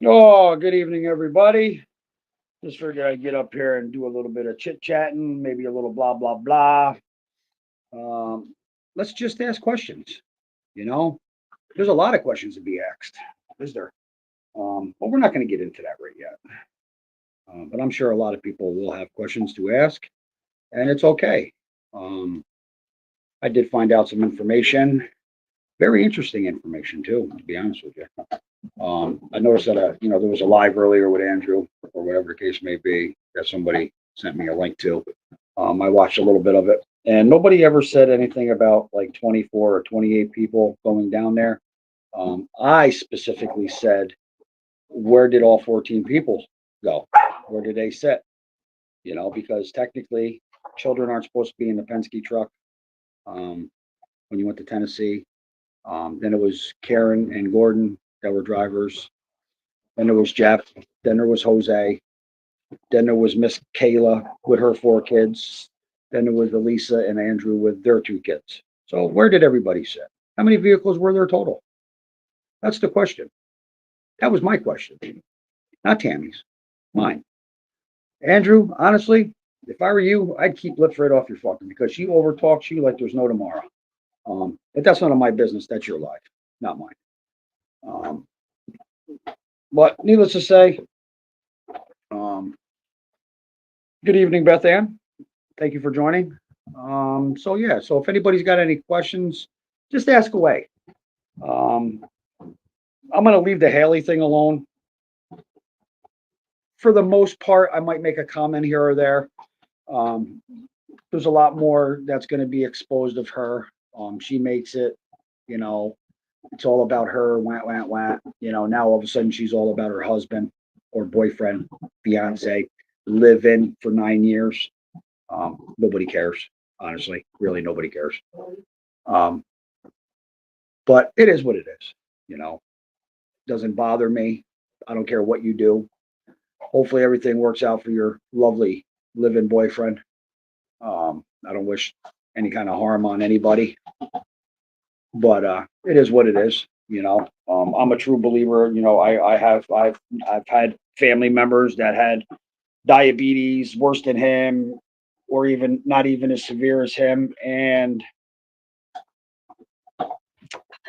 Oh, good evening, everybody. Just figured I'd get up here and do a little bit of chit chatting, maybe a little blah, blah, blah. Um, let's just ask questions. You know, there's a lot of questions to be asked, is there? But we're not going to get into that right yet. But I'm sure a lot of people will have questions to ask, and it's okay. Um, I did find out some information, very interesting information, too, to be honest with you. I noticed that there was a live earlier with Andrew, or whatever the case may be, that somebody sent me a link to. I watched a little bit of it, and nobody ever said anything about like 24 or 28 people going down there. I specifically said, where did all 14 people go? Where did they sit? Because technically, children aren't supposed to be in the Penske truck. Um, when you went to Tennessee, then it was Karen and Gordon that were drivers. Then there was Jeff. Then there was Jose. Then there was Miss Kayla with her four kids. Then there was Elisa and Andrew with their two kids. So where did everybody sit? How many vehicles were there total? That's the question. That was my question, not Tammy's, mine. Andrew, honestly, if I were you, I'd keep lips right off your fucking because she overtalks you like there's no tomorrow. But that's none of my business. That's your life, not mine. Um, but needless to say, um, good evening, Beth Ann. Thank you for joining. So if anybody's got any questions, just ask away. Um, I'm going to leave the Haley thing alone. For the most part, I might make a comment here or there. Um, there's a lot more that's going to be exposed of her. She makes it, you know, it's all about her, wah, wah, wah. Now all of a sudden she's all about her husband or boyfriend, fiance, live in for 9 years. Nobody cares, honestly. Really, nobody cares. Um, but it is what it is. You know, doesn't bother me. I don't care what you do. Hopefully, everything works out for your lovely live-in boyfriend. I don't wish any kind of harm on anybody, but it is what it is. I'm a true believer. I've had family members that had diabetes worse than him, or even not even as severe as him, and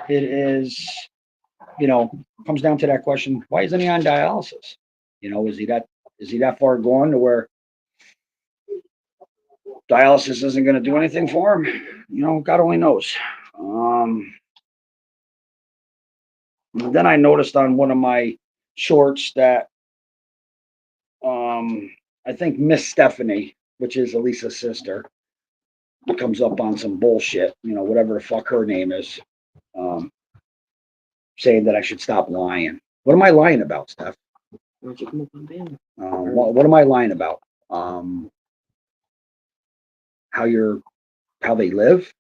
it is comes down to that question: why isn't he on dialysis? Is he that far gone to where dialysis isn't going to do anything for him? God only knows. Um, then I noticed on one of my shorts that um, I think Miss Stephanie, which is Elisa's sister, comes up on some bullshit, whatever the fuck her name is, um, saying that I should stop lying. What am I lying about, Steph? Why don't you come up on panel? What am I lying about? How you're how they live?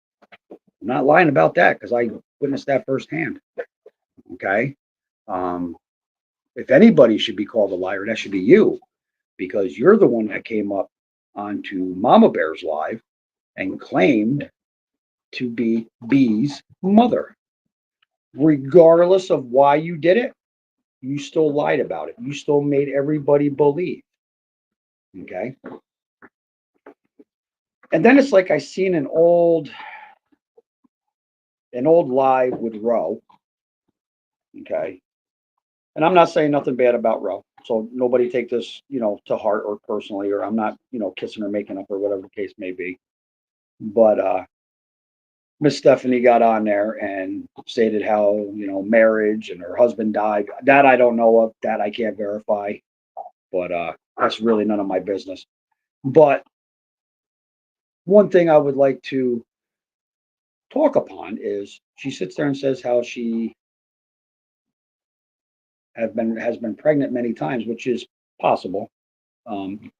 I'm not lying about that because I witnessed that firsthand. Okay. Um, if anybody should be called a liar, that should be you because you're the one that came up onto Mama Bear's Live and claimed to be B's mother. Regardless of why you did it, you still lied about it. You still made everybody believe. Okay. And then it's like I seen an old live with Roe. Okay. And I'm not saying nothing bad about Roe. So nobody take this, to heart or personally, or I'm not, kissing or making up or whatever the case may be. But Miss Stephanie got on there and stated how, marriage and her husband died. That I don't know of. That I can't verify. But that's really none of my business. But one thing I would like to talk upon is she sits there and says how she has been pregnant many times, which is possible.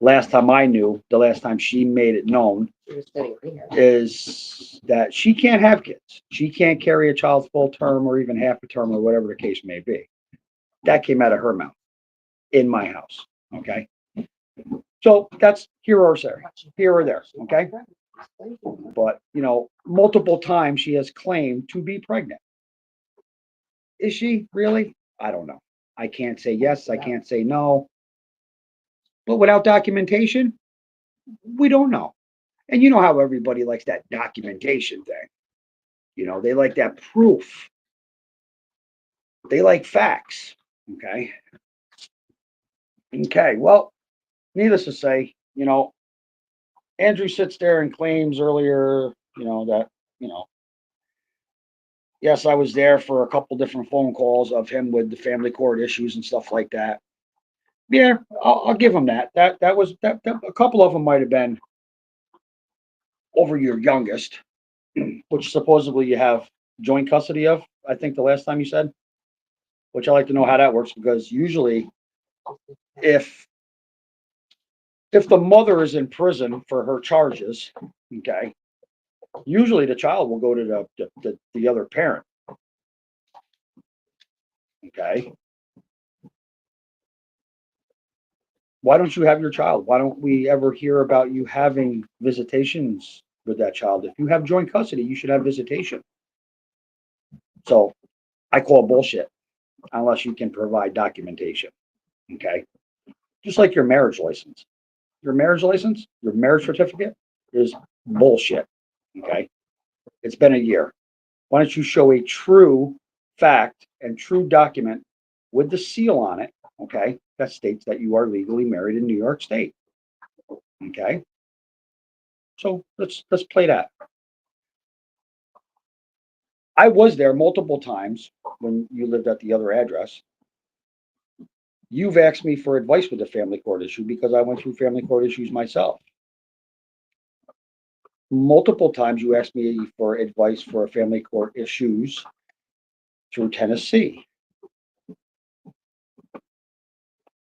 Last time I knew, the last time she made it known, is that she can't have kids. She can't carry a child full term or even half a term or whatever the case may be. That came out of her mouth in my house. Okay. So that's here or there, here or there. Okay. But, multiple times she has claimed to be pregnant. Is she really? I don't know. I can't say yes, I can't say no. But without documentation, we don't know. And you know how everybody likes that documentation thing. You know, they like that proof. They like facts. Okay. Okay. Well, needless to say, Andrew sits there and claims earlier, that, you know, yes, I was there for a couple different phone calls of him with the family court issues and stuff like that. Yeah, I'll give him that. That was that a couple of them might have been over your youngest, which supposedly you have joint custody of. I think the last time you said, which I like to know how that works because usually if the mother is in prison for her charges, okay, usually the child will go to the other parent. Okay. Why don't you have your child? Why don't we ever hear about you having visitations with that child? If you have joint custody, you should have visitation. So I call bullshit unless you can provide documentation. Okay. Just like your marriage license. Your marriage license, your marriage certificate is bullshit. Okay. It's been a year. Why don't you show a true fact and true document with the seal on it? Okay. That states that you are legally married in New York State. Okay. So let's play that. I was there multiple times when you lived at the other address. You've asked me for advice with the family court issue because I went through family court issues myself. Multiple times you asked me for advice for family court issues through Tennessee.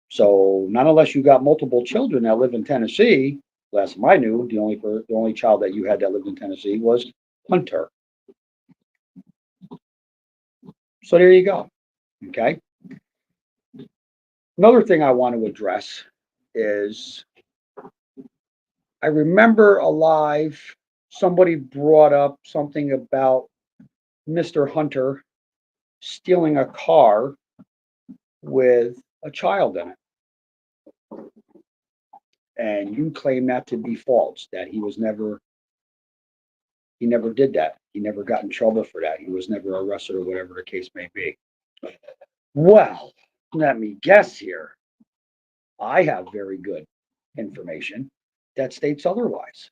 So not unless you got multiple children that live in Tennessee. Last time I knew, the only child that you had that lived in Tennessee was Hunter. So there you go. Okay. Another thing I want to address is I remember alive, somebody brought up something about Mr. Hunter stealing a car with a child in it. And you claim that to be false, that he never did that. He never got in trouble for that. He was never arrested or whatever the case may be. Well, let me guess here. I have very good information that states otherwise.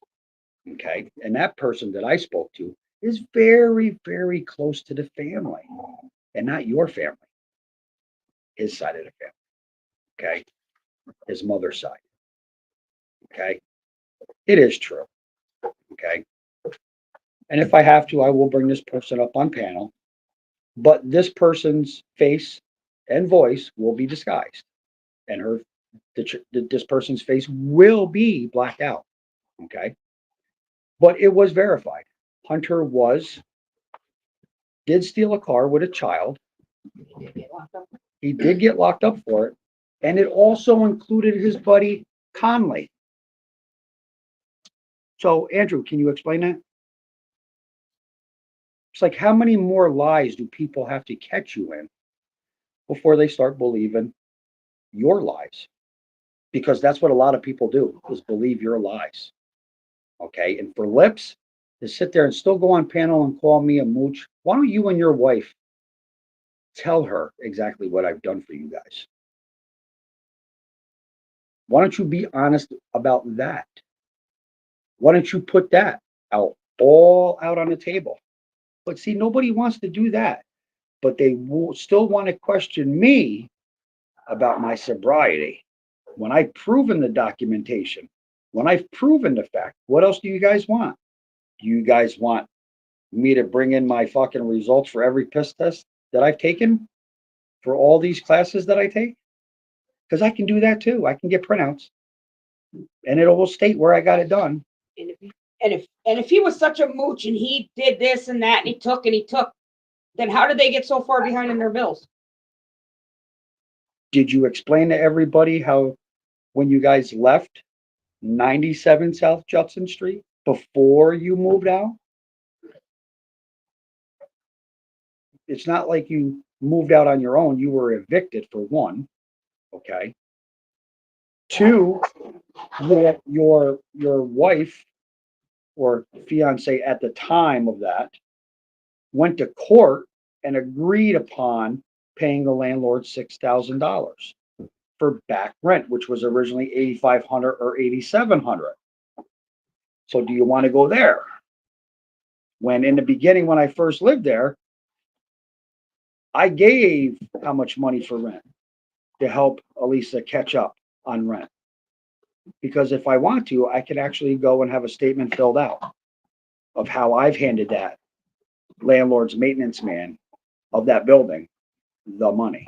Okay. And that person that I spoke to is very, very close to the family and not your family, his side of the family. Okay. His mother's side. Okay. It is true. Okay. And if I have to, I will bring this person up on panel, but this person's face and voice will be disguised and this person's face will be blacked out. Okay. But it was verified. Hunter did steal a car with a child. He did get locked up for it. And it also included his buddy Conley. So, Andrew, can you explain that? It's like, how many more lies do people have to catch you in before they start believing your lies? Because that's what a lot of people do, is believe your lies. Okay. And for lips to sit there and still go on panel and call me a mooch, why don't you and your wife tell her exactly what I've done for you guys? Why don't you be honest about that? Why don't you put that all out on the table? But see, nobody wants to do that. But they will still want to question me about my sobriety. When I've proven the documentation, when I've proven the fact, what else do you guys want? Do you guys want me to bring in my fucking results for every piss test that I've taken for all these classes that I take? Because I can do that too. I can get printouts and it will state where I got it done. And if he was such a mooch and he did this and that and he took, then how did they get so far behind in their bills? Did you explain to everybody how when you guys left 97 South Judson Street before you moved out? It's not like you moved out on your own, you were evicted for one. Okay. Two, your wife or fiance at the time of that went to court and agreed upon paying the landlord $6,000 for back rent, which was originally 8,500 or 8,700. So do you want to go there? When in the beginning, when I first lived there, I gave how much money for rent to help Elisa catch up on rent. Because if I want to, I could actually go and have a statement filled out of how I've handed that landlord's maintenance man of that building the money.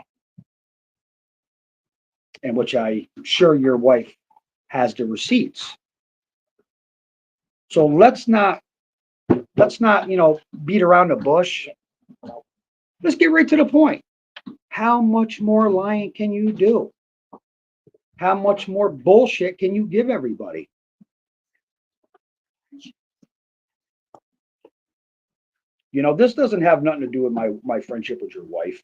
And which I'm sure your wife has the receipts. So let's not, beat around the bush. Let's get right to the point. How much more lying can you do? How much more bullshit can you give everybody? This doesn't have nothing to do with my friendship with your wife.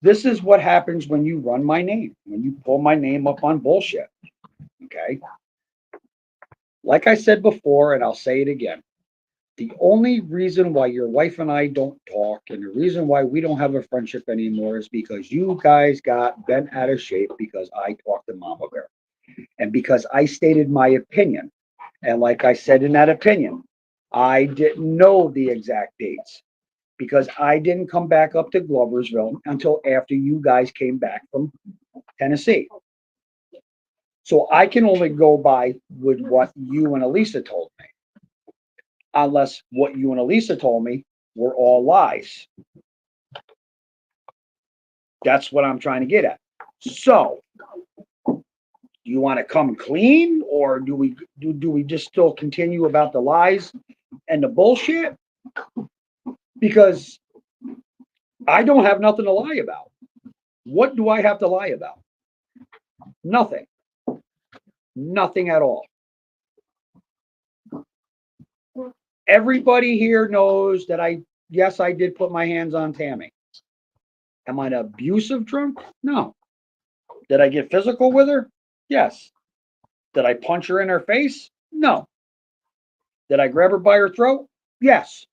This is what happens when you run my name, when you pull my name up on bullshit. Okay. Like I said before, and I'll say it again, the only reason why your wife and I don't talk and the reason why we don't have a friendship anymore is because you guys got bent out of shape because I talked to Mama Bear and because I stated my opinion. And like I said in that opinion, I didn't know the exact dates because I didn't come back up to Gloversville until after you guys came back from Tennessee. So I can only go by with what you and Elisa told me, unless what you and Elisa told me were all lies. That's what I'm trying to get at. So, do you want to come clean, or do we just still continue about the lies and the bullshit? Because I don't have nothing to lie about. What do I have to lie about? Nothing. Nothing at all. Everybody here knows that yes, I did put my hands on Tammy. Am I an abusive drunk? No. Did I get physical with her? Yes. Did I punch her in her face? No. Did I grab her by her throat? Yes.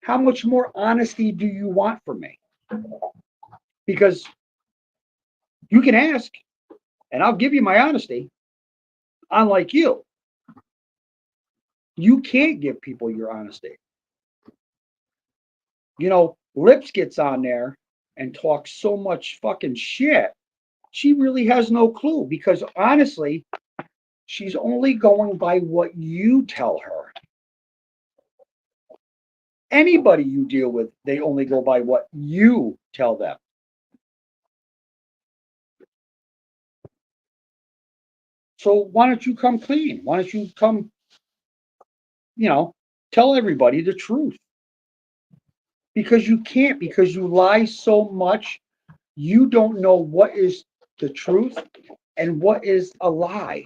How much more honesty do you want from me? Because you can ask, and I'll give you my honesty. Unlike you can't give people your honesty. Lips gets on there and talks so much fucking shit. She really has no clue because honestly, she's only going by what you tell her. Anybody you deal with, they only go by what you tell them. So why don't you come clean? Why don't you come, tell everybody the truth? Because you can't, because you lie so much, you don't know what is the truth and what is a lie.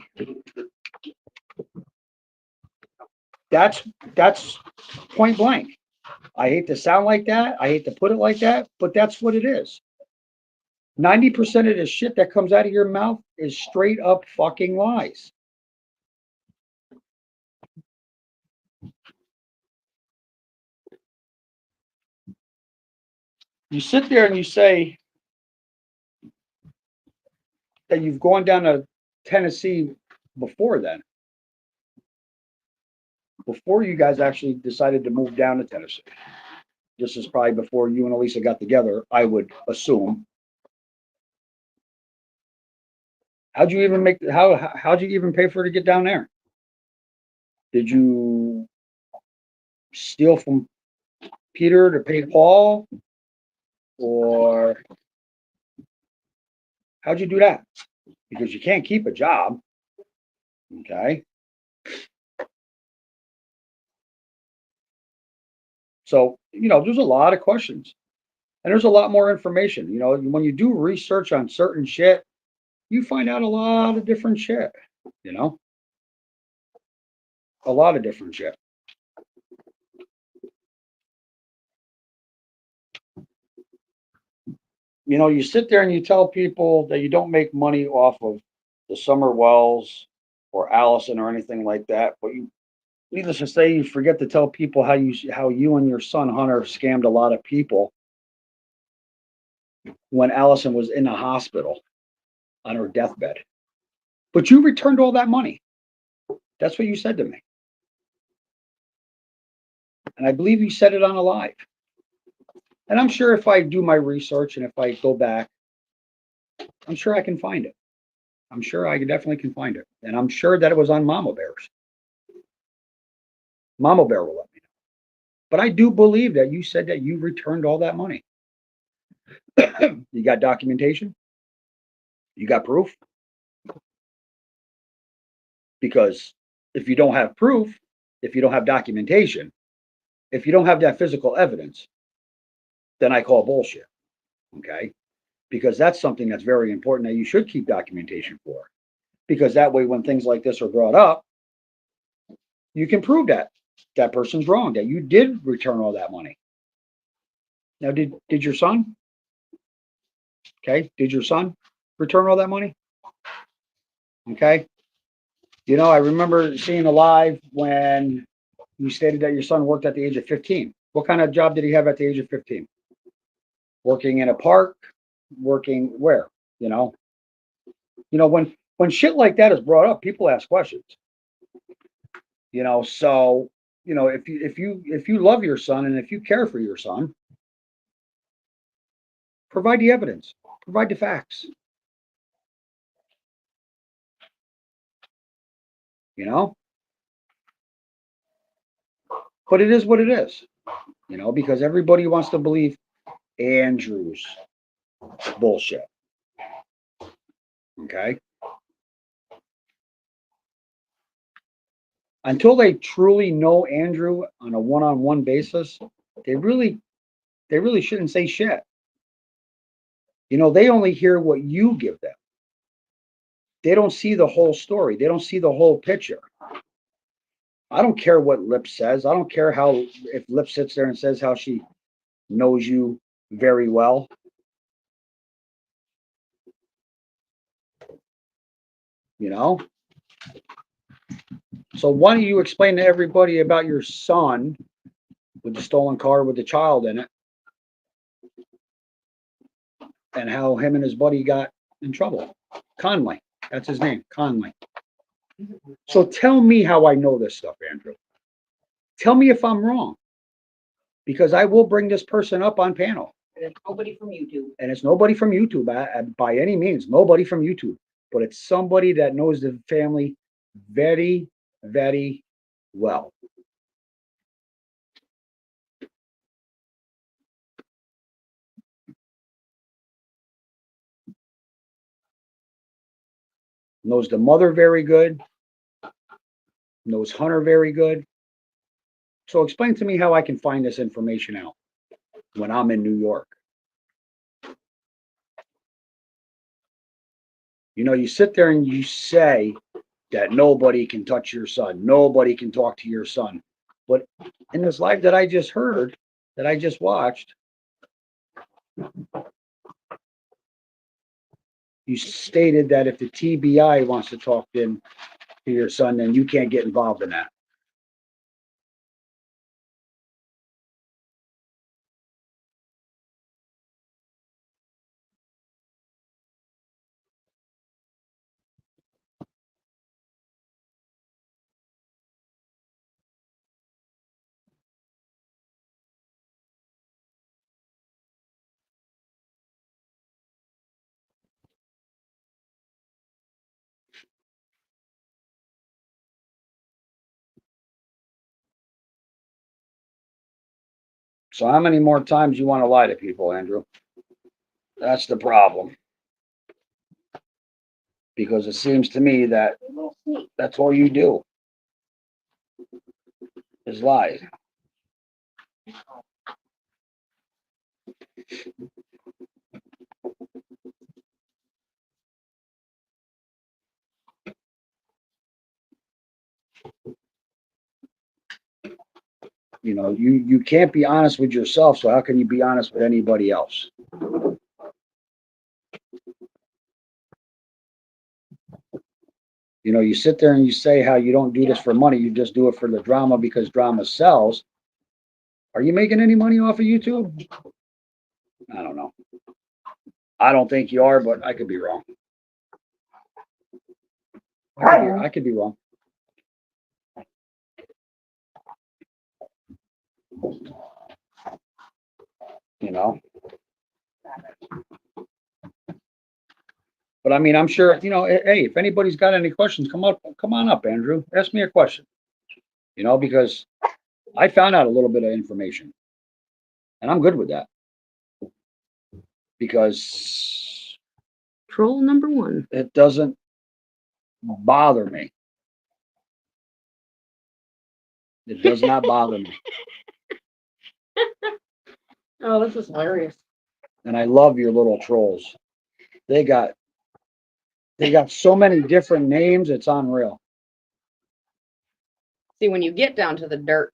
That's point blank. I hate to sound like that. I hate to put it like that, but that's what it is. 90% of the shit that comes out of your mouth is straight up fucking lies. You sit there and you say that you've gone down to Tennessee before then, before you guys actually decided to move down to Tennessee. This is probably before you and Elisa got together, I would assume. How'd you even how'd you even pay for her to get down there? Did you steal from Peter to pay Paul? Or how'd you do that? Because you can't keep a job. Okay. So, there's a lot of questions and there's a lot more information. When you do research on certain shit, you find out a lot of different shit, a lot of different shit. You know, you sit there and you tell people that you don't make money off of the Summer Wells or Allison or anything like that, but you, needless to say, you forget to tell people how you and your son Hunter scammed a lot of people when Allison was in a hospital on her deathbed. But you returned all that money. That's what you said to me. And I believe you said it on a live. And I'm sure if I do my research and if I go back, I'm sure I can find it. I'm sure I definitely can find it. And I'm sure that it was on Mama Bears. Mama Bear will let me know. But I do believe that you said that you returned all that money. You got documentation? You got proof? Because if you don't have proof, if you don't have documentation, if you don't have that physical evidence, then I call bullshit. Okay? Because that's something that's very important that you should keep documentation for. Because that way, when things like this are brought up, you can prove that that person's wrong, that you did return all that money. Now, did your son? Okay, did your son return all that money? Okay. You know, I remember seeing a live when you stated that your son worked at the age of 15. What kind of job did he have at the age of 15? Working in a park, working where? You know, when shit like that is brought up, people ask questions. You know, so you know if you love your son and if you care for your son, provide the evidence, provide the facts. You know, but it is what it is. You know, because everybody wants to believe Andrew's bullshit. Okay. Until they truly know Andrew on a one-on-one basis, they really shouldn't say shit. You know, they only hear what you give them. They don't see the whole story. They don't see the whole picture. I don't care what Lip says. I don't care how if Lip sits there and says how she knows you very well. You know? So why don't you explain to everybody about your son with the stolen car with the child in it and how him and his buddy got in trouble? Conley. That's his name, Conley. So tell me how I know this stuff, Andrew. Tell me if I'm wrong, because I will bring this person up on panel. And it's nobody from YouTube. And it's nobody from YouTube by any means, nobody from YouTube, but it's somebody that knows the family very, very well. Knows the mother very good, knows Hunter very good. So explain to me how I can find this information out when I'm in New York. You know, you sit there and you say that nobody can touch your son, nobody can talk to your son. But in this live that I just heard, that I just watched, you stated that if the TBI wants to talk to your son, then you can't get involved in that. So how many more times you want to lie to people, Andrew? That's the problem. Because it seems to me that that's all you do is lie. You know, you can't be honest with yourself, so how can you be honest with anybody else? You know, you sit there and you say how you don't do this for money, you just do it for the drama because drama sells. Are you making any money off of YouTube? I don't know. I don't think you are, but I could be wrong. I could be wrong. You know? But I mean, I'm sure, you know, hey, if anybody's got any questions, come on up, Andrew. Ask me a question. You know, because I found out a little bit of information. And I'm good with that. Because Troll number one. it doesn't bother me. It does not bother me. Oh, this is hilarious. And I love your little trolls. They got so many different names, it's unreal. See, when you get down to the dirt,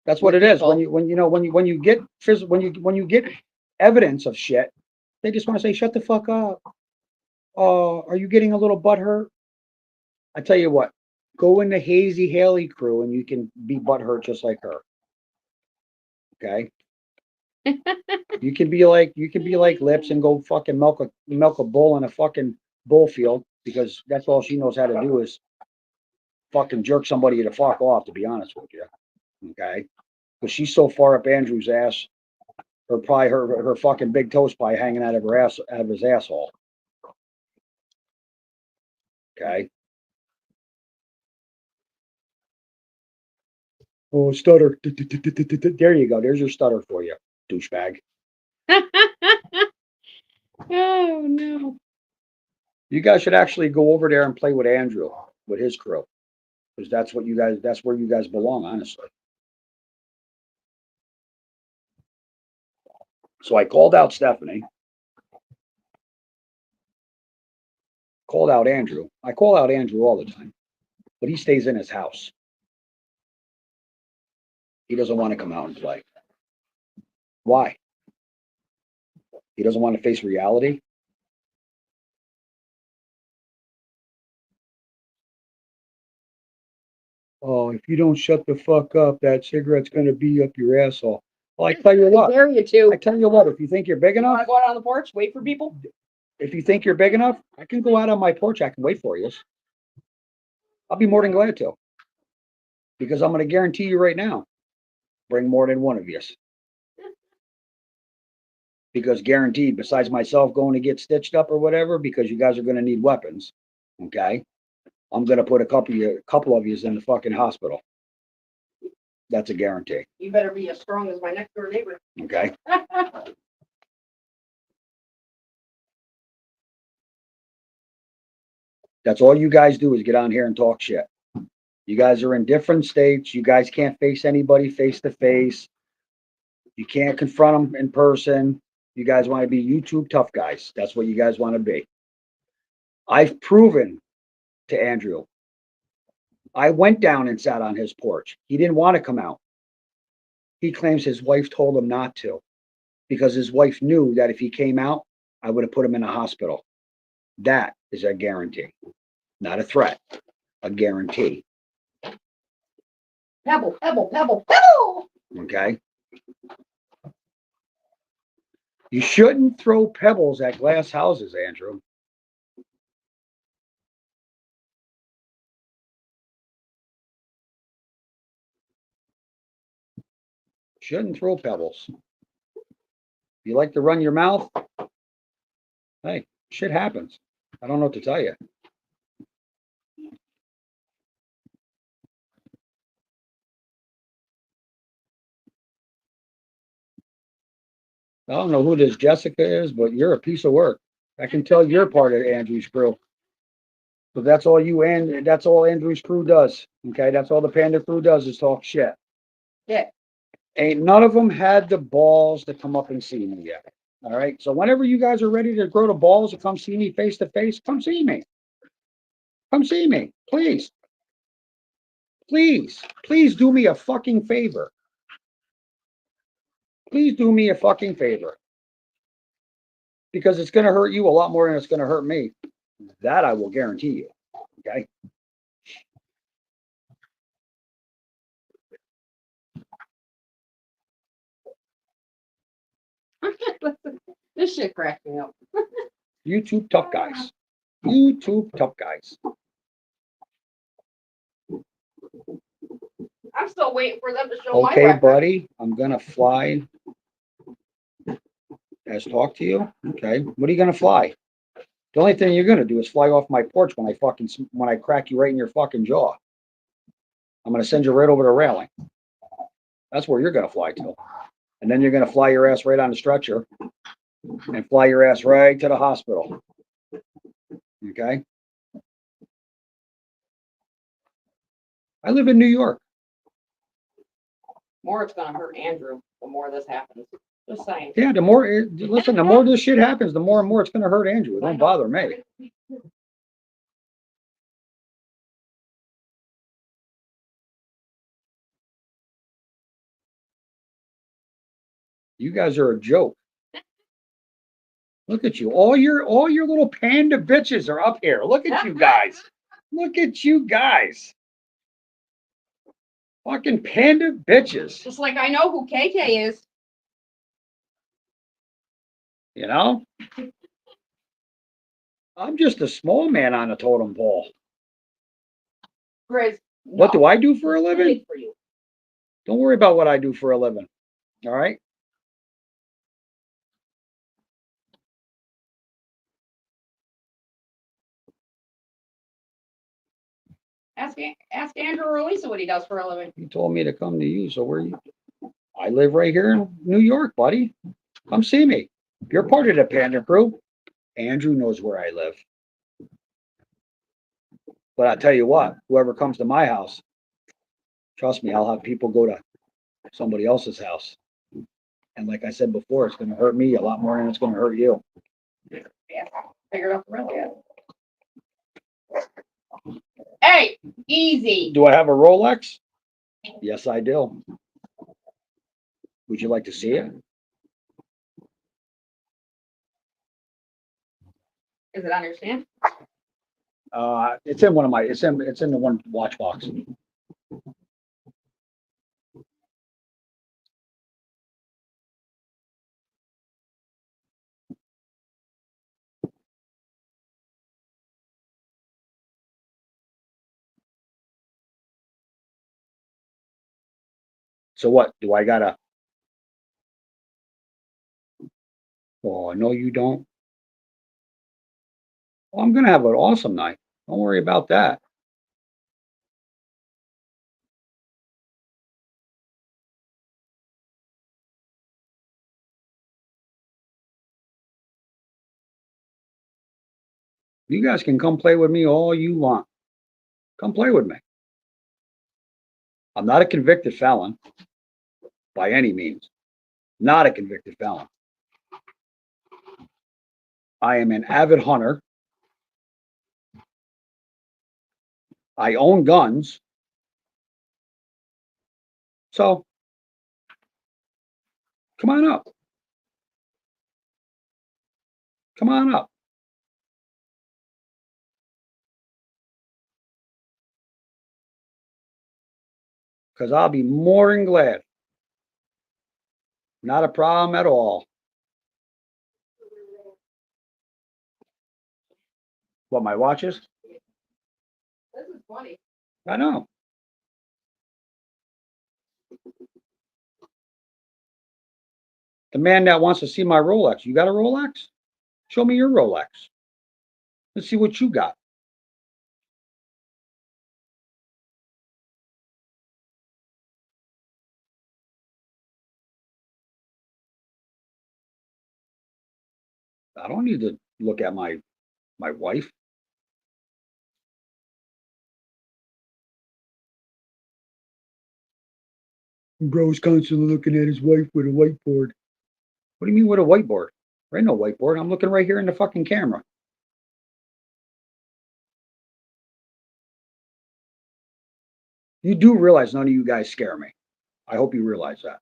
That's what it is. When you get evidence of shit, they just want to say, shut the fuck up. Are you getting a little butthurt? I tell you what, go in the Hazy Haley crew and you can be butthurt just like her. Okay? You can be like Lips and go fucking milk a bull in a fucking bull field because that's all she knows how to do is fucking jerk somebody to fuck off, to be honest with you. Okay? Because she's so far up Andrew's ass, her fucking big toast pie hanging out of her ass, out of his asshole. Okay. Oh, stutter. There you go. There's your stutter for you, douchebag. oh no. You guys should actually go over there and play with Andrew, with his crew. Because that's where you guys belong, honestly. So I called out Stephanie. Called out Andrew. I call out Andrew all the time. But he stays in his house. He doesn't want to come out and play. Why? He doesn't want to face reality. Oh, if you don't shut the fuck up, that cigarette's going to be up your asshole. Well, I tell you I what. dare you to. I tell you what. If you think you're big You want enough, to go out on the porch, wait for people? if you think you're big enough, I can go out on my porch. I can wait for you. I'll be more than glad to. Because I'm going to guarantee you right now, bring more than one of you. Because guaranteed, besides myself going to get stitched up or whatever, because you guys are going to need weapons, okay? I'm going to put a couple of you in the fucking hospital. That's a guarantee, You better be as strong as my next door neighbor. okay? That's all you guys do is get on here and talk shit. You guys are in different states. You guys can't face anybody face to face. You can't confront them in person. You guys want to be YouTube tough guys. That's what you guys want to be. I've proven to Andrew. I went down and sat on his porch. He didn't want to come out. He claims his wife told him not to because his wife knew that if he came out, I would have put him in a hospital. That is a guarantee, not a threat, a guarantee. Pebble, pebble, pebble, pebble. Okay. You shouldn't throw pebbles at glass houses, Andrew. Shouldn't throw pebbles. You like to run your mouth? Hey, shit happens. I don't know what to tell you. I don't know who this Jessica is, but you're a piece of work. I can tell you're part of Andrew's crew. So that's all that's all Andrew's crew does. Okay, that's all the Panda crew does is talk shit. Yeah. Ain't none of them had the balls to come up and see me yet. All right. So whenever you guys are ready to grow the balls to come see me face to face, come see me. Come see me, please. Please, please do me a fucking favor. Please do me a fucking favor. Because it's going to hurt you a lot more than it's going to hurt me. That I will guarantee you. Okay. This shit cracked me up. YouTube tough guys. YouTube tough guys. I'm still waiting for them to show my Okay, record. buddy, I'm gonna fly. Has talked to you? Okay. What are you gonna fly? The only thing you're gonna do is fly off my porch when I crack you right in your fucking jaw. I'm gonna send you right over the railing. That's where you're gonna fly to. And then you're gonna fly your ass right on the stretcher and fly your ass right to the hospital. Okay? I live in New York. More it's gonna hurt Andrew the more this happens. Just saying. Yeah, the more this shit happens, the more and more it's gonna hurt Andrew. It don't bother me. You guys are a joke. Look at you. All your little panda bitches are up here. Look at you guys. Look at you guys. Fucking panda bitches. Just like I know who KK is. You know? I'm just a small man on a totem pole. Grizz. What do I do for a It's too living? late for you. Don't worry about what I do for a living. All right? Ask Andrew or Lisa what he does for a living. You told me to come to you, so where you? I live right here in New York, buddy. Come see me. You're part of the Panda Crew. Andrew knows where I live. But I tell you what, whoever comes to my house, trust me, I'll have people go to somebody else's house. And like I said before, it's going to hurt me a lot more than it's going to hurt you. Yeah, figured out the rest yet. Hey, easy. Do I have a Rolex? Yes, I do. Would you like to see it? Is it on your stand? It's in one of my. It's in the one watch box. So what? Do I gotta? Oh, no, you don't. Well, I'm gonna have an awesome night. Don't worry about that. You guys can come play with me all you want. Come play with me. I'm not a convicted felon by any means. Not a convicted felon. I am an avid hunter. I own guns. So come on up. Come on up. Because I'll be more than glad. Not a problem at all. What, my watches? This is funny. I know. The man that wants to see my Rolex. You got a Rolex? Show me your Rolex. Let's see what you got. I don't need to look at my wife. Bro's constantly looking at his wife with a whiteboard. What do you mean with a whiteboard? There ain't no whiteboard. I'm looking right here in the fucking camera. You do realize none of you guys scare me. I hope you realize that.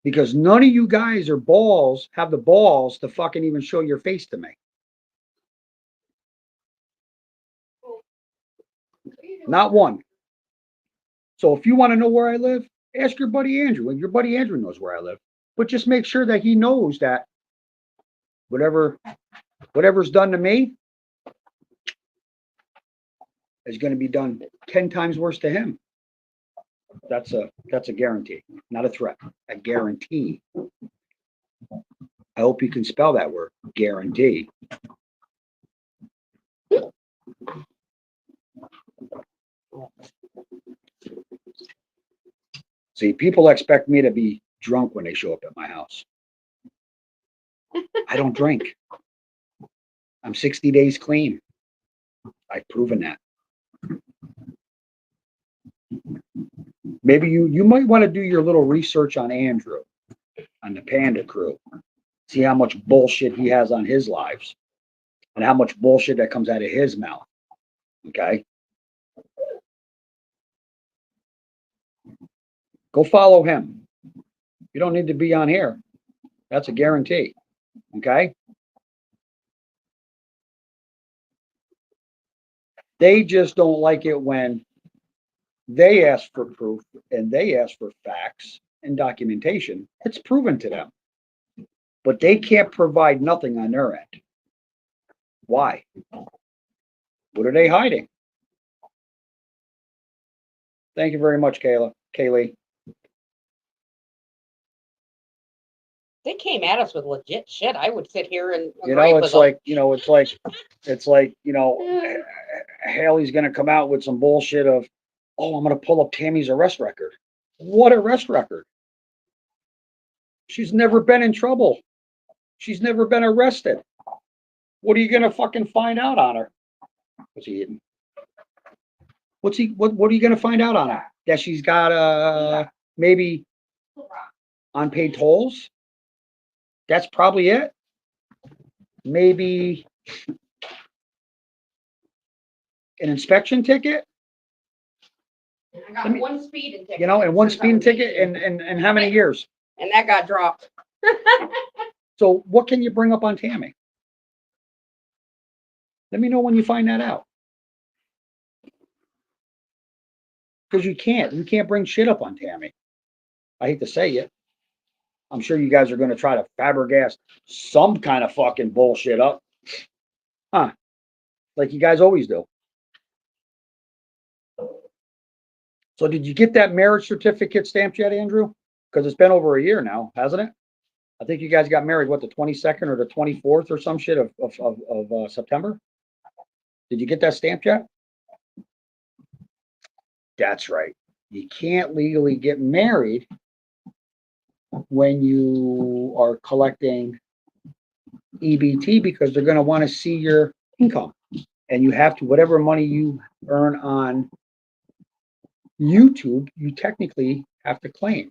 Because none of you guys have the balls to fucking even show your face to me. Not one. So if you want to know where I live, ask your buddy Andrew, and your buddy Andrew knows where I live. But just make sure that he knows that whatever's done to me is going to be done 10 times worse to him. That's a guarantee, not a threat. A guarantee. I hope you can spell that word, guarantee. See, people expect me to be drunk when they show up at my house. I don't drink. I'm 60 days clean. I've proven that. Maybe you might want to do your little research on Andrew, on the Panda crew. See how much bullshit he has on his lives and how much bullshit that comes out of his mouth. Okay? Go follow him. You don't need to be on here. That's a guarantee. Okay? They just don't like it when they ask for proof and they ask for facts and documentation. It's proven to them. But they can't provide nothing on their end. Why? What are they hiding? Thank you very much, Kaylee. They came at us with legit shit. I would sit here and You gripe know, with it's them. like, it's like, Haley's going to come out with some bullshit of, oh, I'm going to pull up Tammy's arrest record. What arrest record? She's never been in trouble. She's never been arrested. What are you going to fucking find out on her? What's he eating? What are you going to find out on her? That she's got maybe unpaid tolls? That's probably it. Maybe an inspection ticket, I got one speeding ticket. and one since I speeding was ticket 18, and how many years? and that got dropped. So what can you bring up on Tammy? Let me know when you find that out. Because you can't bring shit up on Tammy. I hate to say it. I'm sure you guys are going to try to fabricate some kind of fucking bullshit up. Huh. Like you guys always do. So did you get that marriage certificate stamped yet, Andrew? Because it's been over a year now, hasn't it? I think you guys got married, what, the 22nd or the 24th or some shit of September? Did you get that stamped yet? That's right. You can't legally get married when you are collecting EBT because they're going to want to see your income. And you have to, whatever money you earn on YouTube, you technically have to claim.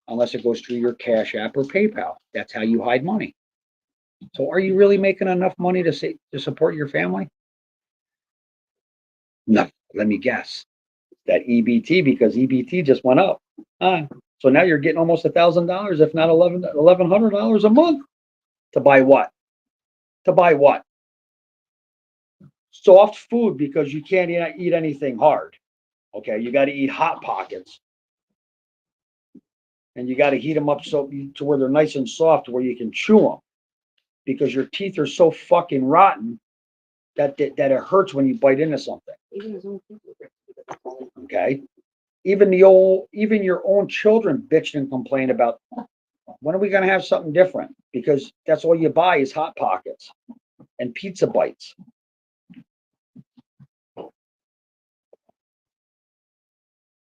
Unless it goes through your Cash App or PayPal. That's how you hide money. So are you really making enough money to support your family? No, let me guess. That EBT, because EBT just went up. So now you're getting almost $1,000, if not $1,100 a month. To buy what? To buy what? Soft food, because you can't eat anything hard. Okay, you got to eat Hot Pockets. And you got to heat them up to where they're nice and soft, where you can chew them, because your teeth are so fucking rotten that it hurts when you bite into something. Okay, even your own children bitch and complain about, when are we going to have something different? Because that's all you buy is Hot Pockets and pizza bites.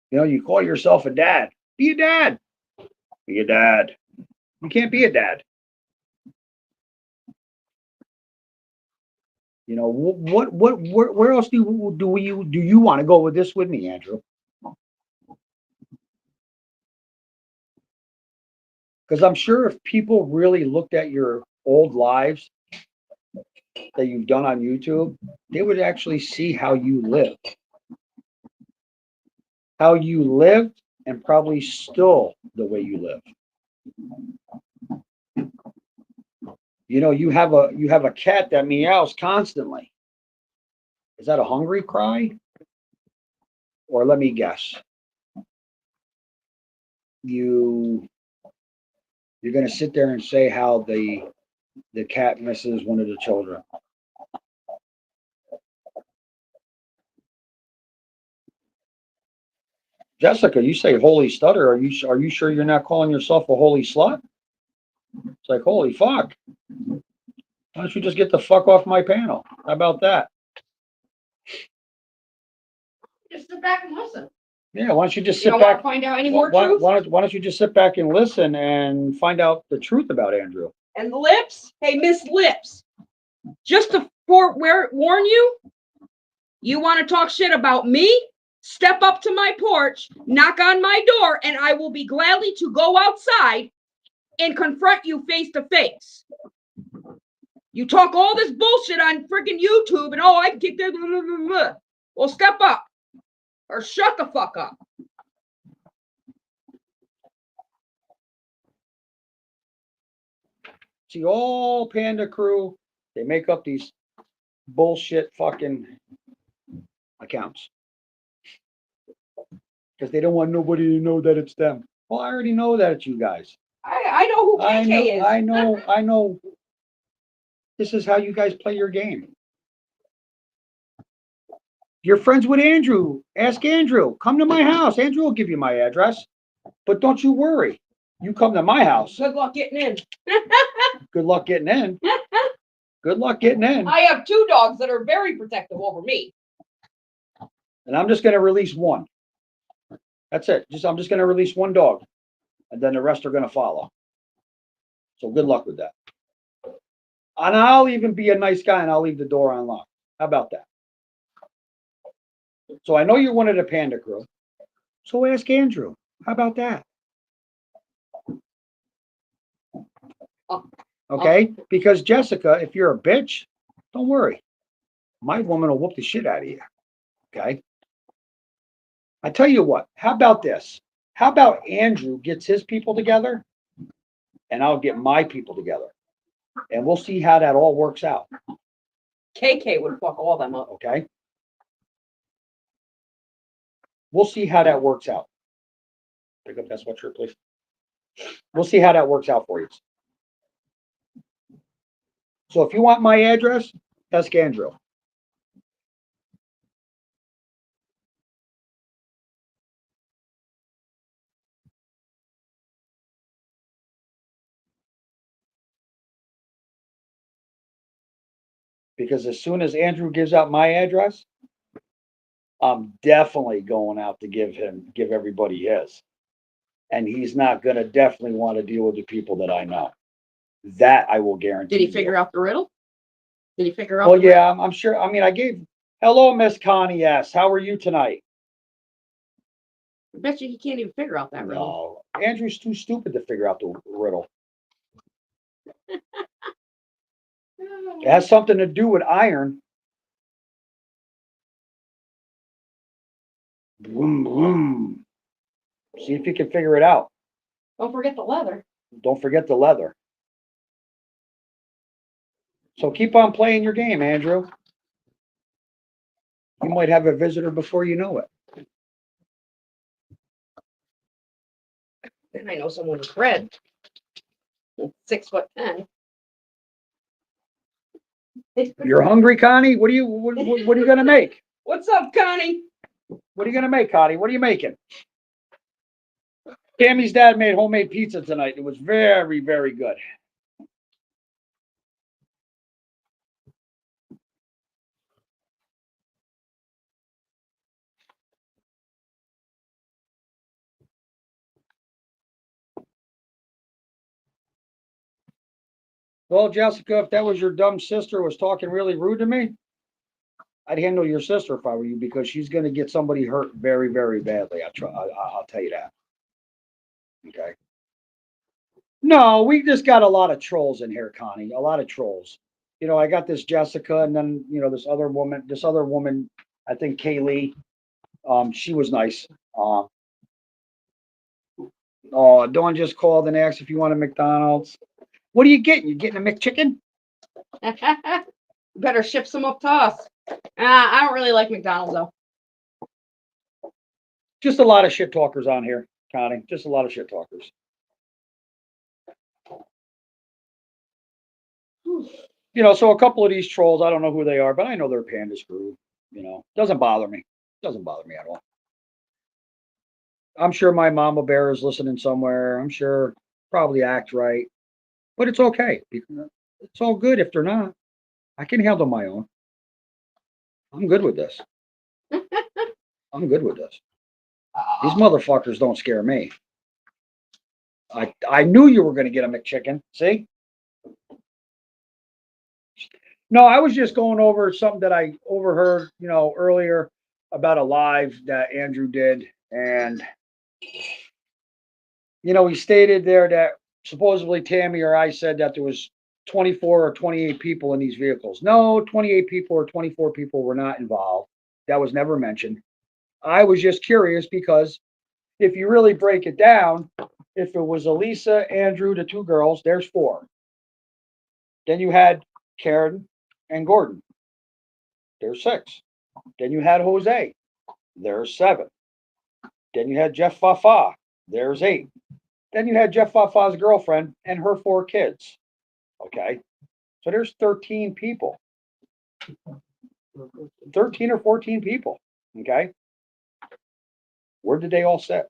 You call yourself a dad. Be a dad. Be a dad. You can't be a dad. Where else do you want to go with this with me, Andrew? Because I'm sure if people really looked at your old lives that you've done on YouTube, they would actually see how you live. How you lived, and probably still the way you live. You have a cat that meows constantly. Is that a hungry cry? or let me guess. You're gonna sit there and say how the cat misses one of the children. Jessica, you say holy stutter. Are you sure you're not calling yourself a holy slut? It's like, holy fuck. Why don't you just get the fuck off my panel? How about that? Just sit back and listen. Yeah, why don't you just You sit don't want back? to find out any Why, more why, truth? why don't you just sit back and listen and find out the truth about Andrew? And the Lips? Hey, Miss Lips. Just to warn you, you want to talk shit about me? Step up to my porch, knock on my door, and I will be gladly to go outside and confront you face to face. You talk all this bullshit on freaking YouTube and I can kick that. Blah, blah, blah, blah. Well, step up or shut the fuck up. See, all Panda Crew, they make up these bullshit fucking accounts because they don't want nobody to know that it's them. Well, I already know that it's you guys. I know who KK is. I know. This is how you guys play your game. You're friends with Andrew. Ask Andrew. Come to my house. Andrew will give you my address. But don't you worry. You come to my house. Good luck getting in. Good luck getting in. Good luck getting in. I have 2 dogs that are very protective over me. And I'm just going to release one. That's it. I'm just going to release one dog. And then the rest are going to follow. So good luck with that. And I'll even be a nice guy and I'll leave the door unlocked. How about that? So I know you're one of the Panda Crew. So ask Andrew. How about that? Okay? Because Jessica, if you're a bitch, don't worry. My woman will whoop the shit out of you. Okay? I tell you what, how about this? How about Andrew gets his people together and I'll get my people together? And we'll see how that all works out. KK would fuck all them up. Okay? We'll see how that works out. Pick up that sweatshirt, please. We'll see how that works out for you. So if you want my address, ask Andrew. Because as soon as Andrew gives out my address, I'm definitely going out to give everybody his. And he's not going to definitely want to deal with the people that I know. That I will guarantee. Did he figure out the riddle? Did he figure out? Well, yeah, I'm sure. I mean, hello, Miss Connie S. How are you tonight? I bet you he can't even figure out that riddle. No, Andrew's too stupid to figure out the riddle. It has something to do with iron. Boom, boom. See if you can figure it out. Don't forget the leather. Don't forget the leather. So keep on playing your game, Andrew. You might have a visitor before you know it. Then I know someone with red. 6'10". You're hungry, Connie? What are you gonna make? What's up, Connie? What are you gonna make, Connie? What are you making? Tammy's dad made homemade pizza tonight. It was very, very good. Well, Jessica, if that was your dumb sister was talking really rude to me, I'd handle your sister if I were you because she's going to get somebody hurt very, very badly. I'll tell you that. Okay. No, we just got a lot of trolls in here, Connie. A lot of trolls. You know, I got this Jessica, and then this other woman. I think Kaylee. She was nice. Dawn just called and asked if you want a McDonald's. What are you getting? You getting a McChicken? Better ship some up to us. I don't really like McDonald's though. Just a lot of shit talkers on here, Connie. Just a lot of shit talkers. You know, so a couple of these trolls, I don't know who they are, but I know they're panda screw. You know, doesn't bother me. Doesn't bother me at all. I'm sure my mama bear is listening somewhere. I'm sure probably act right, but it's okay. It's all good if they're not. I can handle my own. I'm good with this. I'm good with this. These motherfuckers don't scare me. I knew you were going to get a McChicken. See? No, I was just going over something that I overheard, you know, earlier about a live that Andrew did, and you know, he stated there that supposedly Tammy or I said that there was 24 or 28 people in these vehicles. No, 28 people or 24 people were not involved. That was never mentioned. I was just curious because if you really break it down, if it was Elisa, Andrew, the two girls, there's four. Then you had Karen and Gordon. There's six. Then you had Jose. There's seven. Then you had Jeff Fafa. There's eight. Then you had Jeff Fafa's girlfriend and her four kids. Okay. So there's 13 people. 13 or 14 people. Okay. Where did they all sit?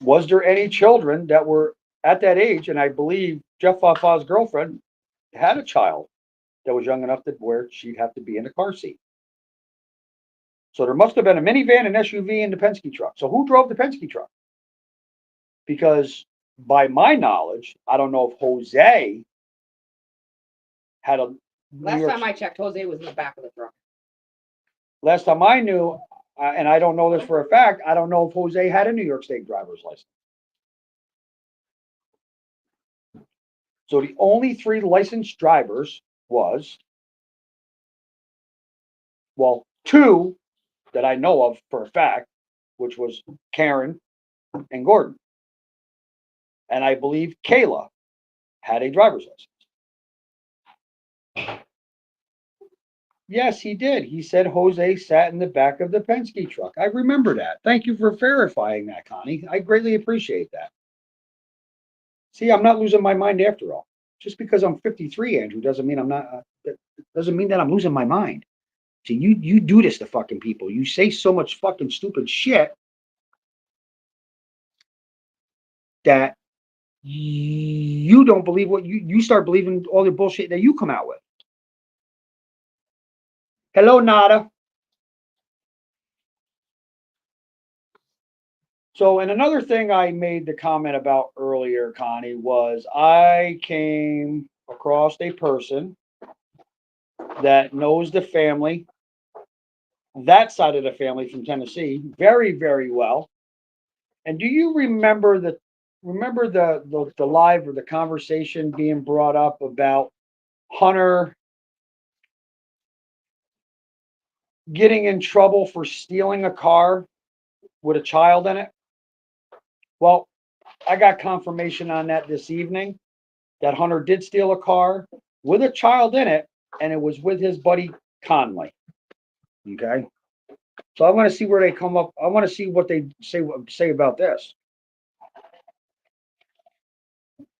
Was there any children that were at that age? And I believe Jeff Fafa's girlfriend had a child that was young enough to where she'd have to be in a car seat. So there must have been a minivan, an SUV, and the Penske truck. So who drove the Penske truck? Because by my knowledge, I don't know if Jose had a. Last time I checked, Jose was in the back of the truck. Last time I knew, and I don't know this for a fact, I don't know if Jose had a New York State driver's license. So the only three licensed drivers was, well, two that I know of for a fact, which was Karen and Gordon. And I believe Kayla had a driver's license. Yes, he did. He said Jose sat in the back of the Penske truck. I remember that. Thank you for verifying that, Connie. I greatly appreciate that. See, I'm not losing my mind after all. Just because I'm 53, Andrew, doesn't mean I'm not. Doesn't mean that I'm losing my mind. See, you do this to fucking people. You say so much fucking stupid shit that you don't believe what you start believing all the bullshit that you come out with. Hello, Nada. So, and another thing I made the comment about earlier, Connie, was I came across a person that knows the family, that side of the family from Tennessee, very, very well. And do you remember the live or the conversation being brought up about Hunter getting in trouble for stealing a car with a child in it? Well, I got confirmation on that this evening that Hunter did steal a car with a child in it, and it was with his buddy Conley. Okay. So I want to see where they come up. I want to see what they say about this.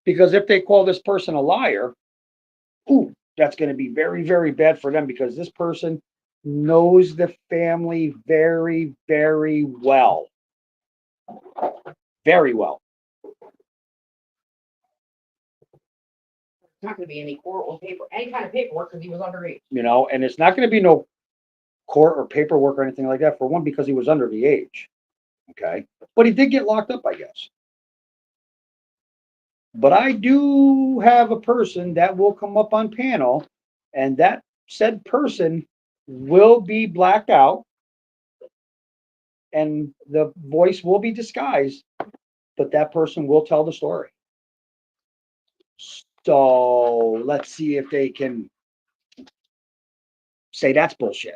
Because if they call this person a liar, ooh, that's going to be very, very bad for them because this person knows the family very, very well. Very well. Not going to be any court or paper, any kind of paperwork because he was underage. You know, and it's not going to be no court or paperwork or anything like that. For one, because he was under the age. Okay. But he did get locked up, I guess. But I do have a person that will come up on panel, and that said person will be blacked out, and the voice will be disguised, but that person will tell the story. So let's see if they can say that's bullshit.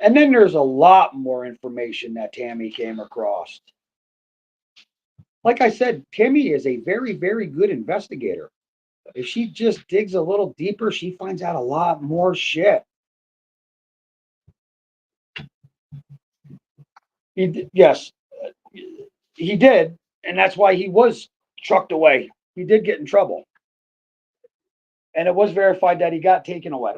And then there's a lot more information that Tammy came across. Like I said, Tammy is a very, very good investigator. If she just digs a little deeper, she finds out a lot more shit. Yes, he did, and that's why he was trucked away. He did get in trouble, and it was verified that he got taken away.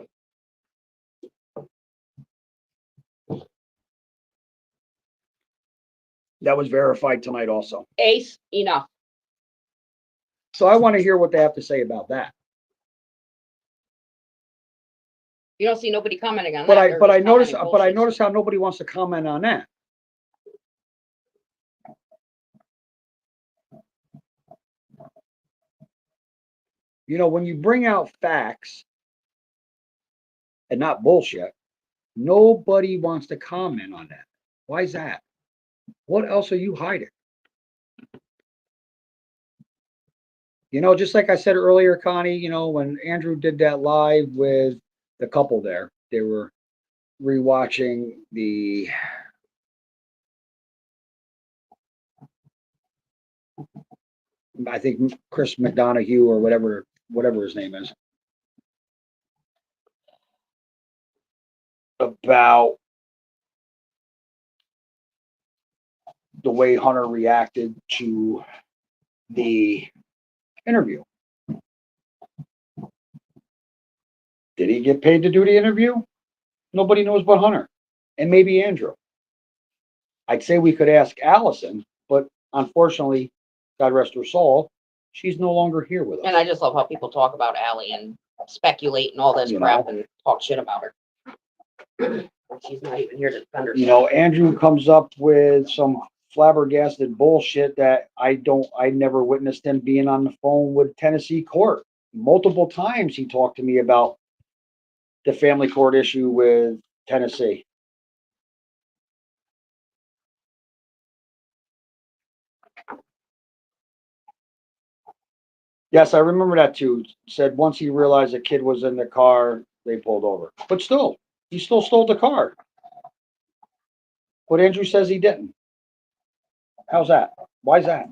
That was verified tonight also. Ace, enough. So I want to hear what they have to say about that. You don't see nobody commenting on But that. I They're but I just notice commenting but I bullshit. notice how nobody wants to comment on that. You know, when you bring out facts and not bullshit, nobody wants to comment on that. Why is that? What else are you hiding? You know, just like I said earlier, Connie, you know, when Andrew did that live with the couple there, they were rewatching the I think Chris McDonough or whatever his name is, about the way Hunter reacted to the interview. Did he get paid to do the interview? Nobody knows but Hunter and maybe Andrew. I'd say we could ask Allison, but unfortunately, God rest her soul, she's no longer here with us. And I just love how people talk about Allie and speculate and all this You crap know. and talk shit about her. She's not even here to defend herself. You know, Andrew comes up with some flabbergasted bullshit that I never witnessed him being on the phone with Tennessee court. Multiple times he talked to me about the family court issue with Tennessee. Yes, I remember that too. Said once he realized a kid was in the car, they pulled over. But still, he still stole the car. But Andrew says he didn't. How's that? Why is that?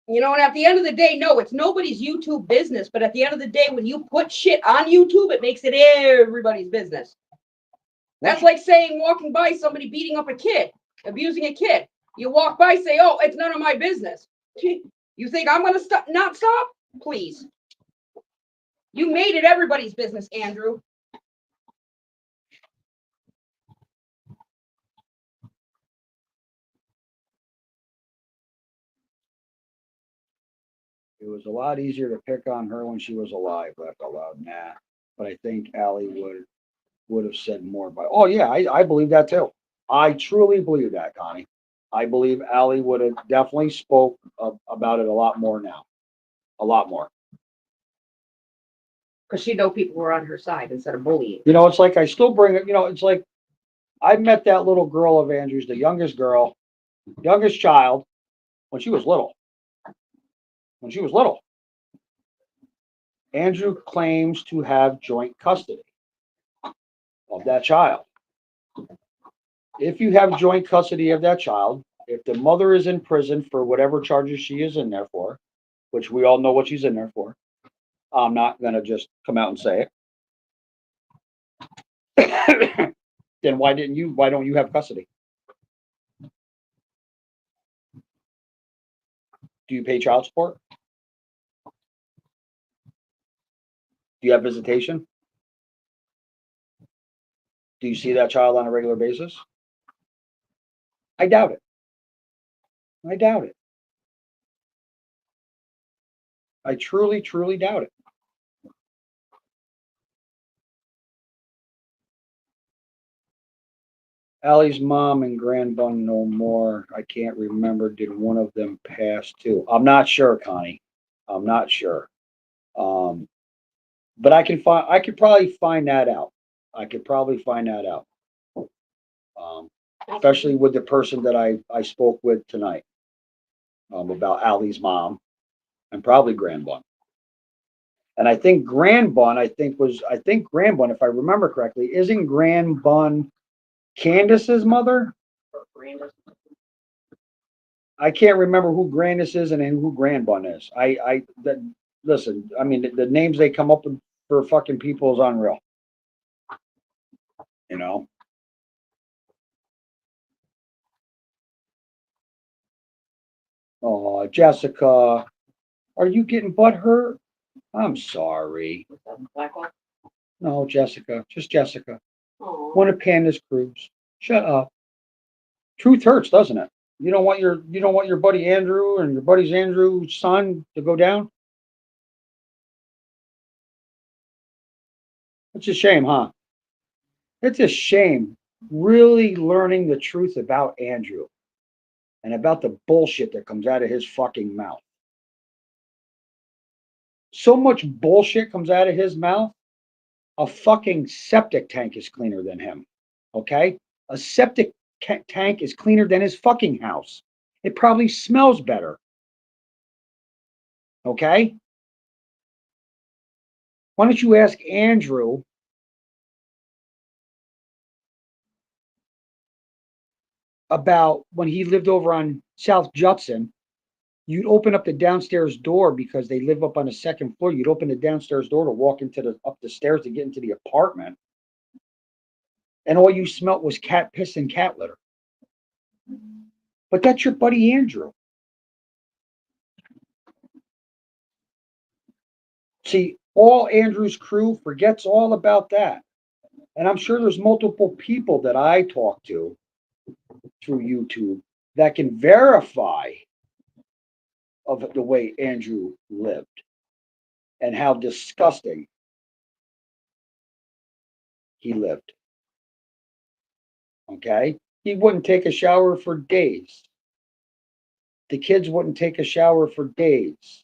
You know, and at the end of the day, no, it's nobody's YouTube business. But at the end of the day, when you put shit on YouTube, it makes it everybody's business. That's like saying walking by somebody beating up a kid, abusing a kid. You walk by, say, "Oh, it's none of my business." You think I'm gonna stop? Not stop? Please. You made it everybody's business, Andrew. It was a lot easier to pick on her when she was alive, left aloud. Nah. But I think Allie would have said more. But oh yeah, I believe that too. I truly believe that, Connie. I believe Allie would have definitely spoke about it a lot more now. A lot more. Because she know people were on her side instead of bullying. You know, it's like I still bring it, you know, it's like I met that little girl of Andrew's, the youngest girl, youngest child, when she was little. When she was little. Andrew claims to have joint custody of that child. If you have joint custody of that child, if the mother is in prison for whatever charges she is in there for, which we all know what she's in there for, I'm not going to just come out and say it. Then why don't you have custody? Do you pay child support? Do you have visitation? Do you see that child on a regular basis? I doubt it. I doubt it. I truly, truly doubt it. Allie's mom and grandbun no more. I can't remember. Did one of them pass too? I'm not sure, Connie. I'm not sure. But I could probably find that out. I could probably find that out. Especially with the person that I spoke with tonight, about Allie's mom and probably grandbun. And I think grandbun, grandbun, if I remember correctly, isn't grandbun Candace's mother? I can't remember who Grandis is and who Grand Bun is. Listen, I mean, the names they come up with for fucking people is unreal. You know? Oh, Jessica, are you getting butt hurt? I'm sorry. Blackwell. No, Jessica, just Jessica. Oh. One of Panda's crews. Shut up. Truth hurts, doesn't it? You don't want your buddy Andrew and your buddy's Andrew's son to go down? It's a shame, huh? It's a shame really learning the truth about Andrew and about the bullshit that comes out of his fucking mouth. So much bullshit comes out of his mouth. A fucking septic tank is cleaner than him. Okay? A septic tank is cleaner than his fucking house. It probably smells better. Okay? Why don't you ask Andrew about when he lived over on South Judson? You'd open up the downstairs door because they live up on the second floor. You'd open the downstairs door to walk up the stairs to get into the apartment. And all you smelt was cat piss and cat litter. But that's your buddy Andrew. See, all Andrew's crew forgets all about that. And I'm sure there's multiple people that I talk to through YouTube that can verify of the way Andrew lived and how disgusting he lived. Okay? He wouldn't take a shower for days. The kids wouldn't take a shower for days.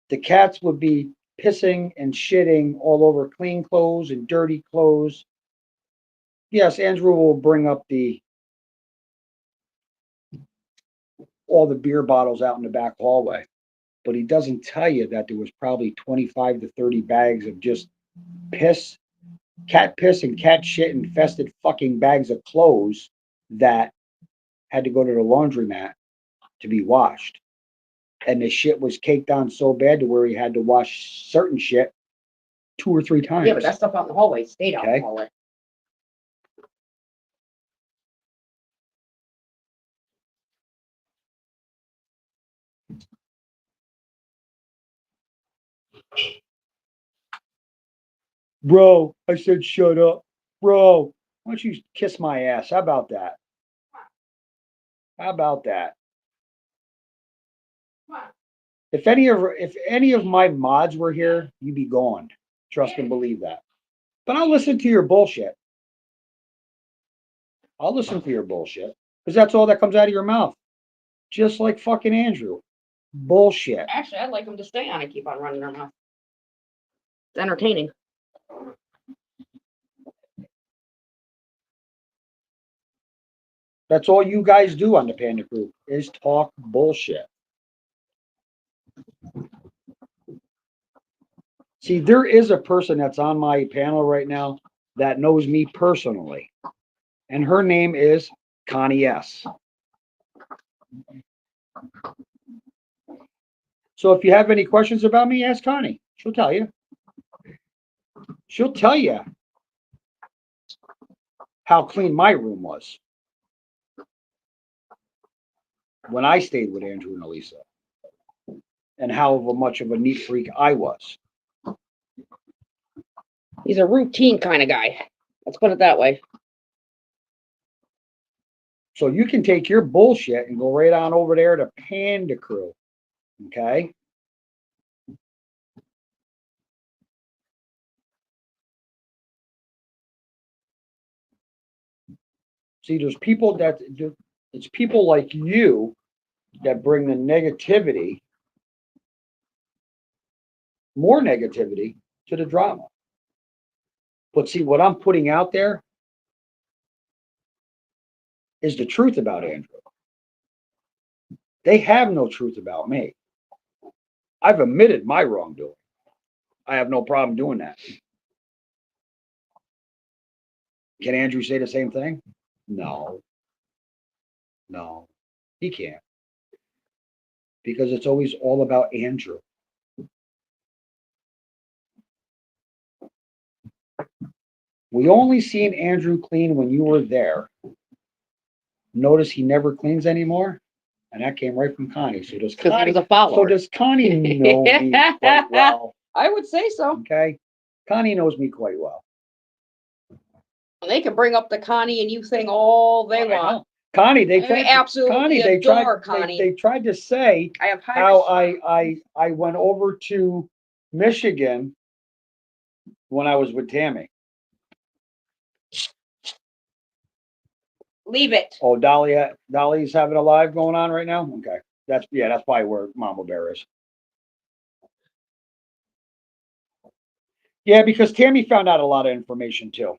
The cats would be pissing and shitting all over clean clothes and dirty clothes. Yes, Andrew will bring up all the beer bottles out in the back hallway, but he doesn't tell you that there was probably 25 to 30 bags of just piss, cat piss and cat shit infested fucking bags of clothes that had to go to the laundromat to be washed. And the shit was caked on so bad to where he had to wash certain shit 2 or 3 times. Yeah, but that stuff out in the hallway stayed out in Okay. the hallway. Bro, I said shut up. Bro, why don't you kiss my ass? How about that? How about that? If any of my mods were here, you'd be gone. Trust and believe that. But I'll listen to your bullshit. I'll listen to your bullshit because that's all that comes out of your mouth. Just like fucking Andrew. Bullshit. Actually, I'd like them to stay on and keep on running their mouth. It's entertaining. That's all you guys do on the Panda Group is talk bullshit. See, there is a person that's on my panel right now that knows me personally, and her name is Connie S. So if you have any questions about me, ask Connie. She'll tell you. She'll tell you how clean my room was when I stayed with Andrew and Elisa, and how much of a neat freak I was. He's a routine kind of guy. Let's put it that way. So you can take your bullshit and go right on over there to Panda Crew. Okay? See, there's people it's people like you that bring the negativity, more negativity to the drama. But see, what I'm putting out there is the truth about Andrew. They have no truth about me. I've admitted my wrongdoing. I have no problem doing that. Can Andrew say the same thing? No. No, he can't. Because it's always all about Andrew. We only seen Andrew clean when you were there. Notice he never cleans anymore, and that came right from Connie. So does Because he Connie? was a So follower. does Connie know me quite well? I would say so. Okay, Connie knows me quite well. They can bring up the Connie and you thing all they I want. know. Connie, they I tried. absolutely Connie, they adore tried. Connie. They tried to say I have high how respect. I went over to Michigan when I was with Tammy. Leave it. Oh, Dolly's having a live going on right now. Okay, that's probably where Mama Bear is. Yeah, because Tammy found out a lot of information too,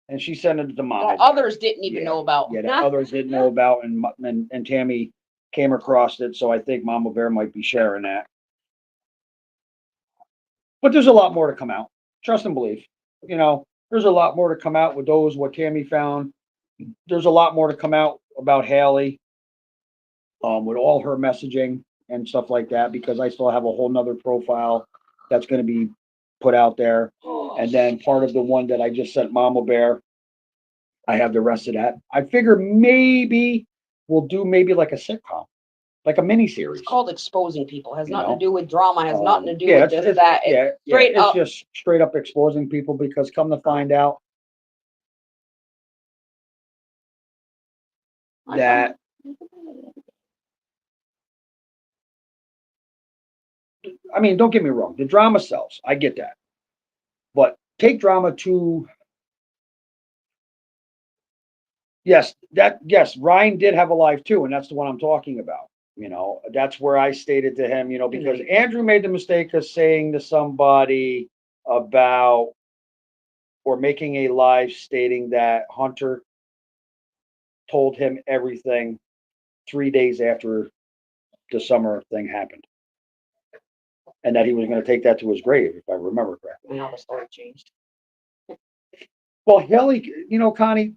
and she sent it to Mama. Well, others didn't even know about. Yeah, that others didn't know about, and Tammy came across it, so I think Mama Bear might be sharing that. But there's a lot more to come out. Trust and believe. You know, there's a lot more to come out with those, what Tammy found. There's a lot more to come out about Haley, with all her messaging and stuff like that, because I still have a whole nother profile that's going to be put out there. And then part of the one that I just sent Mama Bear, I have the rest of that. I figure maybe we'll do maybe like a sitcom, like a mini series. It's called exposing people. Has You nothing know? to do with drama. Has nothing to do Yeah, with this, that. It's straight it's up. just straight up exposing people, because come to find out that I mean, don't get me wrong, the drama sells. I get that. But take drama to yes, Ryan did have a life too, and that's the one I'm talking about. You know, that's where I stated to him, you know, because Andrew made the mistake of saying to somebody about or making a live stating that Hunter told him everything 3 days after the summer thing happened. And that he was going to take that to his grave, if I remember correctly. Now the story changed. Well, Haley, you know, Connie,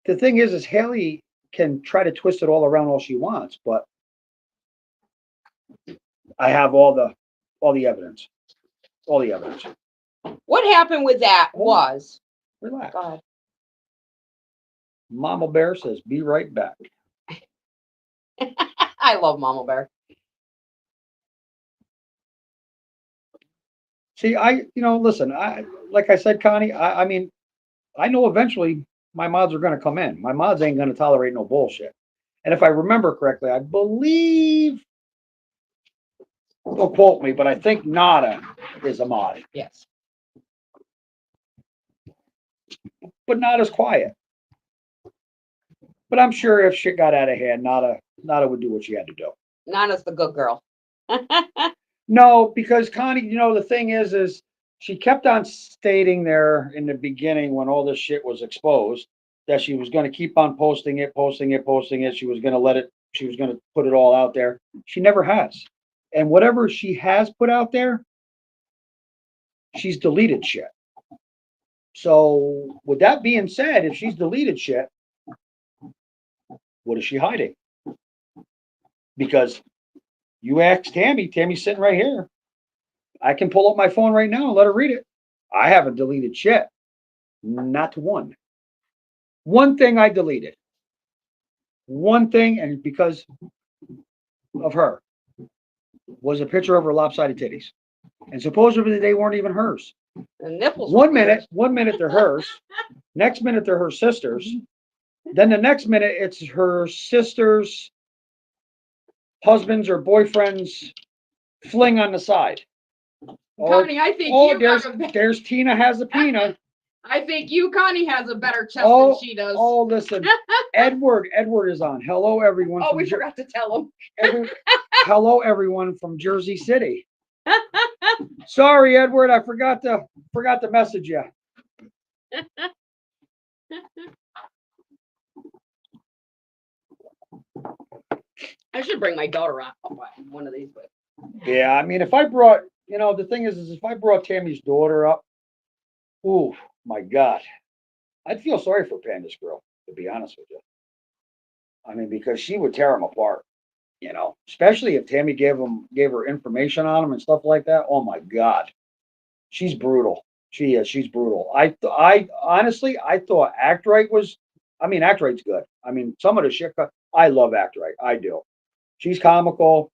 the thing is Haley can try to twist it all around all she wants, but I have all the evidence. All the evidence. What happened with that was. Relax. God. Mama Bear says, be right back. I love Mama Bear. See, listen, like I said, Connie, I mean, I know eventually my mods are going to come in. My mods ain't going to tolerate no bullshit. And if I remember correctly, I believe, don't quote me, but I think Nada is a mod. Yes. But Nada's quiet. But I'm sure if shit got out of hand, Nada would do what she had to do. Nana's the good girl. No, because Connie, you know, the thing is she kept on stating there in the beginning when all this shit was exposed that she was going to keep on posting it. She was going to put it all out there. She never has. And whatever she has put out there, she's deleted shit. So with that being said, if she's deleted shit, what is she hiding? Because you asked Tammy's sitting right here. I can pull up my phone right now and let her read it. I haven't deleted shit. Not one. One thing I deleted. One thing, and because of her, was a picture of her lopsided titties. And supposedly they weren't even hers. The nipples. One minute they're hers. Next minute they're her sister's. Then the next minute it's her sister's husband's or boyfriend's fling on the side. Connie, I think there's Tina has a peanut. I think Connie has a better chest than she does. Oh, listen, Edward is on. Hello, everyone. Oh, we forgot to tell him. Hello, everyone from Jersey City. Sorry, Edward, I forgot to message you. I should bring my daughter on one of these. But yeah, I mean, if I brought, the thing is if I brought Tammy's daughter up, oh my God, I'd feel sorry for Panda's girl. to be honest with you. I mean, because she would tear them apart, you know, especially if Tammy gave her information on them and stuff like that. Oh my God. She's brutal. She is. She's brutal. I honestly, I thought Act Right was, I mean, Act Right's good. I mean, some of the shit, I love Act Right. I do. She's comical.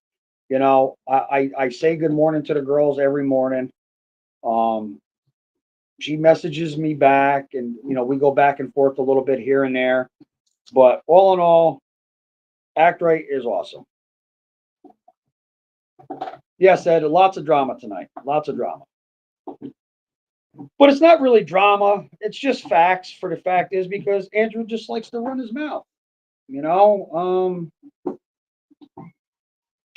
You know, I say good morning to the girls every morning. Um, she messages me back and, you know, we go back and forth a little bit here and there. But all in all, Act Right is awesome. Yes, Ed, lots of drama tonight. Lots of drama. But it's not really drama. It's just facts. For the fact is because Andrew just likes to run his mouth. You know,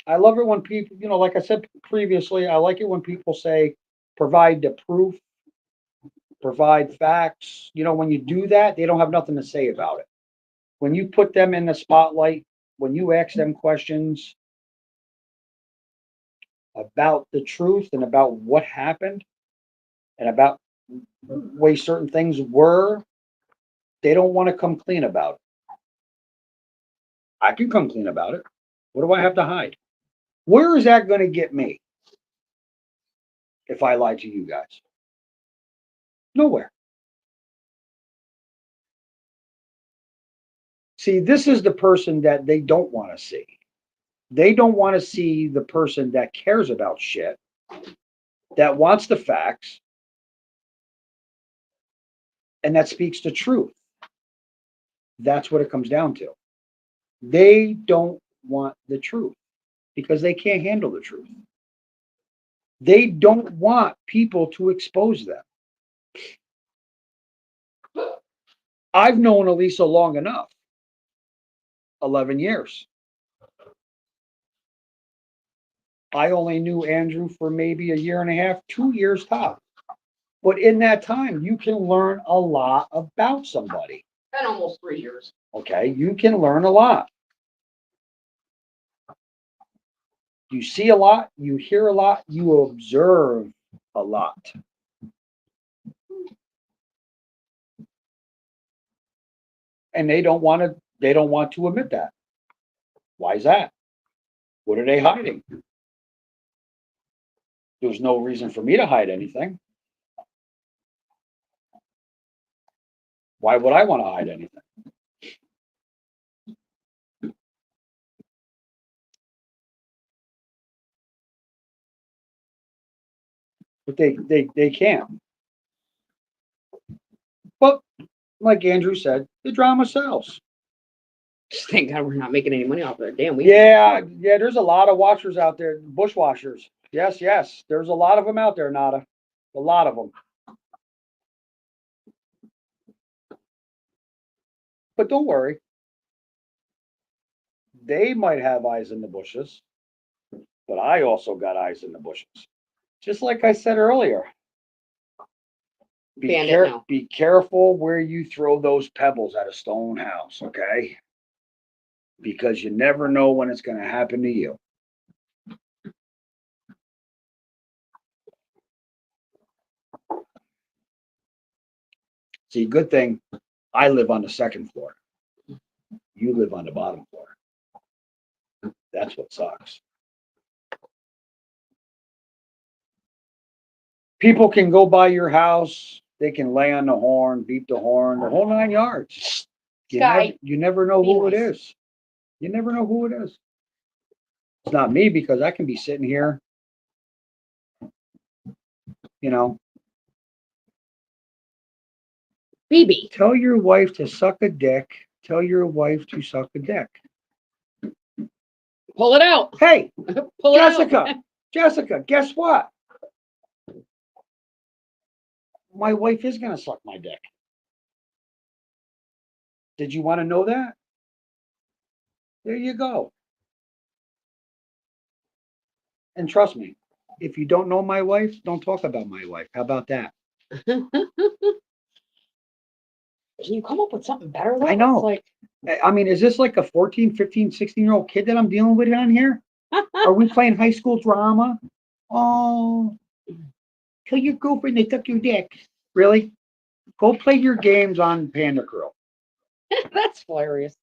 I love it when people, you know, like I said previously, I like it when people say, provide the proof, provide facts. You know, when you do that, they don't have nothing to say about it. When you put them in the spotlight, when you ask them questions about the truth and about what happened and about way certain things were, they don't want to come clean about it. I can come clean about it. What do I have to hide? Where is that going to get me if I lie to you guys? Nowhere. See, this is the person that they don't want to see. They don't want to see the person that cares about shit, that wants the facts, and that speaks the truth. That's what it comes down to. They don't want the truth because they can't handle the truth. They don't want people to expose them. I've known Elisa long enough, 11 years. I only knew Andrew for maybe a year and a half, 2 years top. But in that time, you can learn a lot about somebody. Been almost 3 years. Okay, you can learn a lot. You see a lot, you hear a lot, you observe a lot. And they don't want to admit that. Why is that? What are they hiding? There's no reason for me to hide anything. Why would I want to hide anything? But they can't. But like Andrew said, the drama sells. Thank God we're not making any money off of it. Damn, we. Yeah, there's a lot of watchers out there, bushwashers. Yes. There's a lot of them out there, Nada. A lot of them. But don't worry. They might have eyes in the bushes, but I also got eyes in the bushes. Just like I said earlier. Be careful where you throw those pebbles at a stone house, okay? Because you never know when it's going to happen to you. See, good thing I live on the second floor. You live on the bottom floor. That's what sucks. People can go by your house. They can lay on the horn, beat the horn, the whole 9 yards. You never know who it is. You never know who it is. It's not me because I can be sitting here, you know. BB. Tell your wife to suck a dick. Tell your wife to suck a dick. Pull it out. Hey, Pull it out. Jessica, guess what? My wife is going to suck my dick. Did you want to know that? There you go. And trust me, if you don't know my wife, don't talk about my wife. How about that? Can you come up with something better? Though? I know. I mean, is this like a 14, 15, 16-year-old kid that I'm dealing with on here? Are we playing high school drama? Oh, tell your girlfriend they took your dick. Really? Go play your games on Panda Girl. That's hilarious.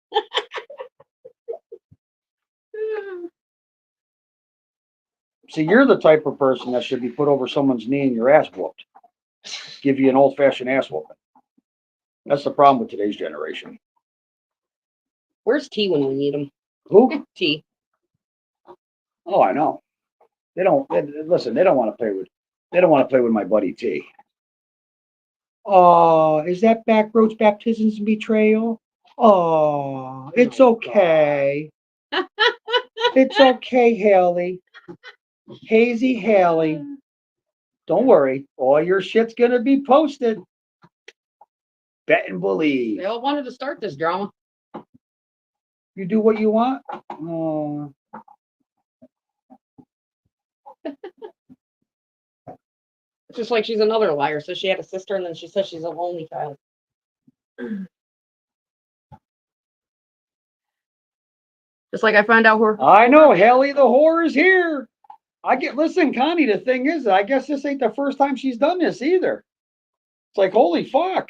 See, you're the type of person that should be put over someone's knee and your ass whooped. Give you an old fashioned ass whooping. That's the problem with today's generation. Where's T when we need him? Who? T. Oh, I know. Listen, they don't want to play with my buddy T. Oh, is that Backroads Baptisms and Betrayal? Oh, it's okay. It's okay, Haley. Hazy Haley. Don't worry. All your shit's gonna be posted. Bet and believe. They all wanted to start this drama. You do what you want. Oh. It's just like she's another liar. So she had a sister, and then she says she's a lonely child. Just like I found out her. I know, Haley the whore is here. Listen, Connie, the thing is, I guess this ain't the first time she's done this either. It's like, holy fuck.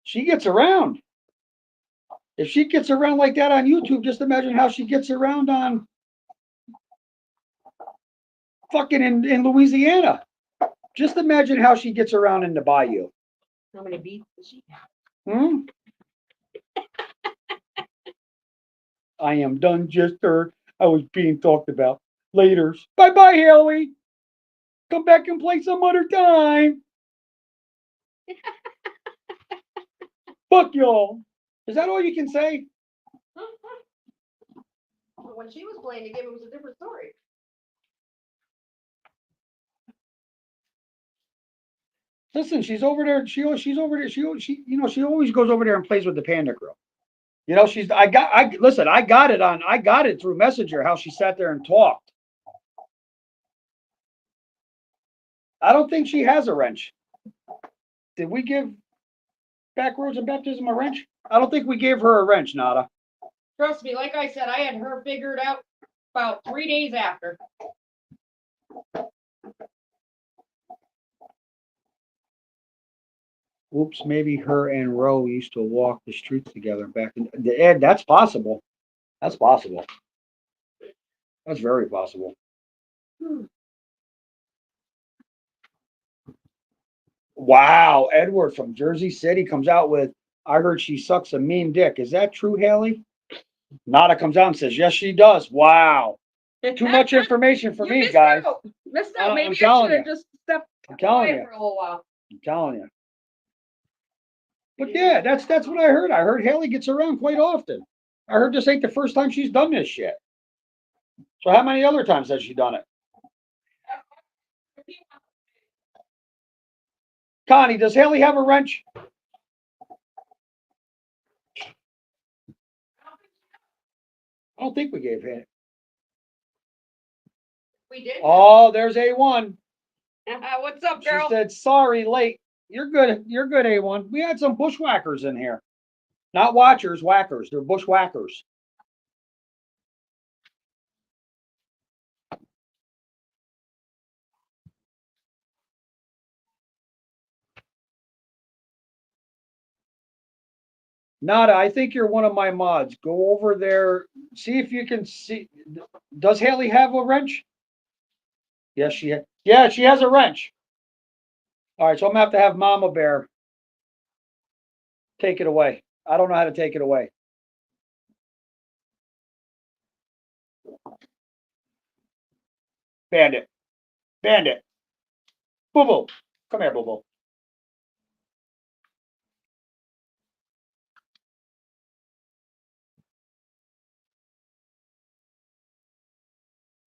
She gets around. If she gets around like that on YouTube, just imagine how she gets around on fucking in Louisiana. Just imagine how she gets around in the bayou. How many beats does she have? Hmm? I am done just heard I was being talked about. Laters. Bye-bye, Haley. Come back and play some other time. Fuck y'all. Is that all you can say? When she was playing the game, it was a different story. Listen, she's over there. She's over there. She always goes over there and plays with the Panda Girl. You know, I got it through Messenger how she sat there and talked. I don't think she has a wrench. Did we give Backroads and Baptism a wrench? I don't think we gave her a wrench, Nada. Trust me, like I said, I had her figured out about 3 days after. Oops, maybe her and Roe used to walk the streets together back in Ed. That's possible. That's possible. That's very possible. Wow, Edward from Jersey City comes out with, I heard she sucks a mean dick. Is that true, Haley? Nada comes out and says, yes, she does. Wow. Too much information for me, guys. Missed I'm out. Maybe I telling should have you. just stepped I'm telling away you. for a little while. I'm telling you. But yeah, that's what I heard. I heard Haley gets around quite often. I heard this ain't the first time she's done this shit. So how many other times has she done it? Connie, does Haley have a wrench? I don't think we gave Haley. We did. Oh, there's A1. What's up, She girl? said, sorry, late. You're good. You're good, A1. We had some bushwhackers in here. Not watchers, whackers. They're bushwhackers. Nada, I think you're one of my mods. Go over there. See if you can see. Does Haley have a wrench? Yes, she has. Yeah, she has a wrench. All right, so I'm going to have Mama Bear take it away. I don't know how to take it away. Bandit. Bandit. Boo Boo. Come here, Boo Boo.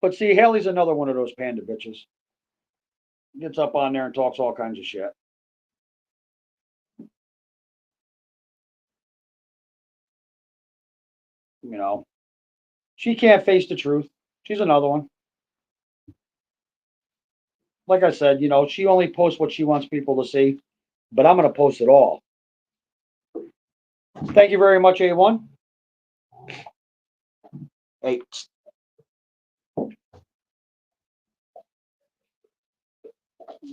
But see, Haley's another one of those panda bitches. Gets up on there and talks all kinds of shit. You know, she can't face the truth. She's another one. Like I said, you know, she only posts what she wants people to see, but I'm going to post it all. Thank you very much, A1. Hey.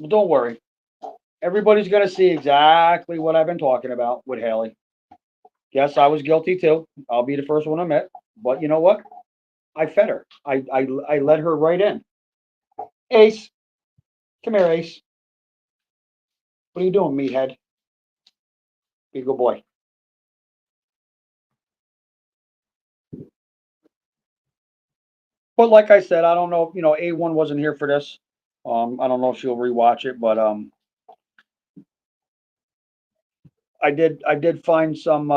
Don't worry. Everybody's going to see exactly what I've been talking about with Haley. Yes, I was guilty too. I'll be the first one to admit. But you know what? I fed her. I let her right in. Ace, come here, Ace. What are you doing, meathead? Be a good boy. But like I said, I don't know. You know, A1 wasn't here for this. I don't know if she'll rewatch it, but I did find some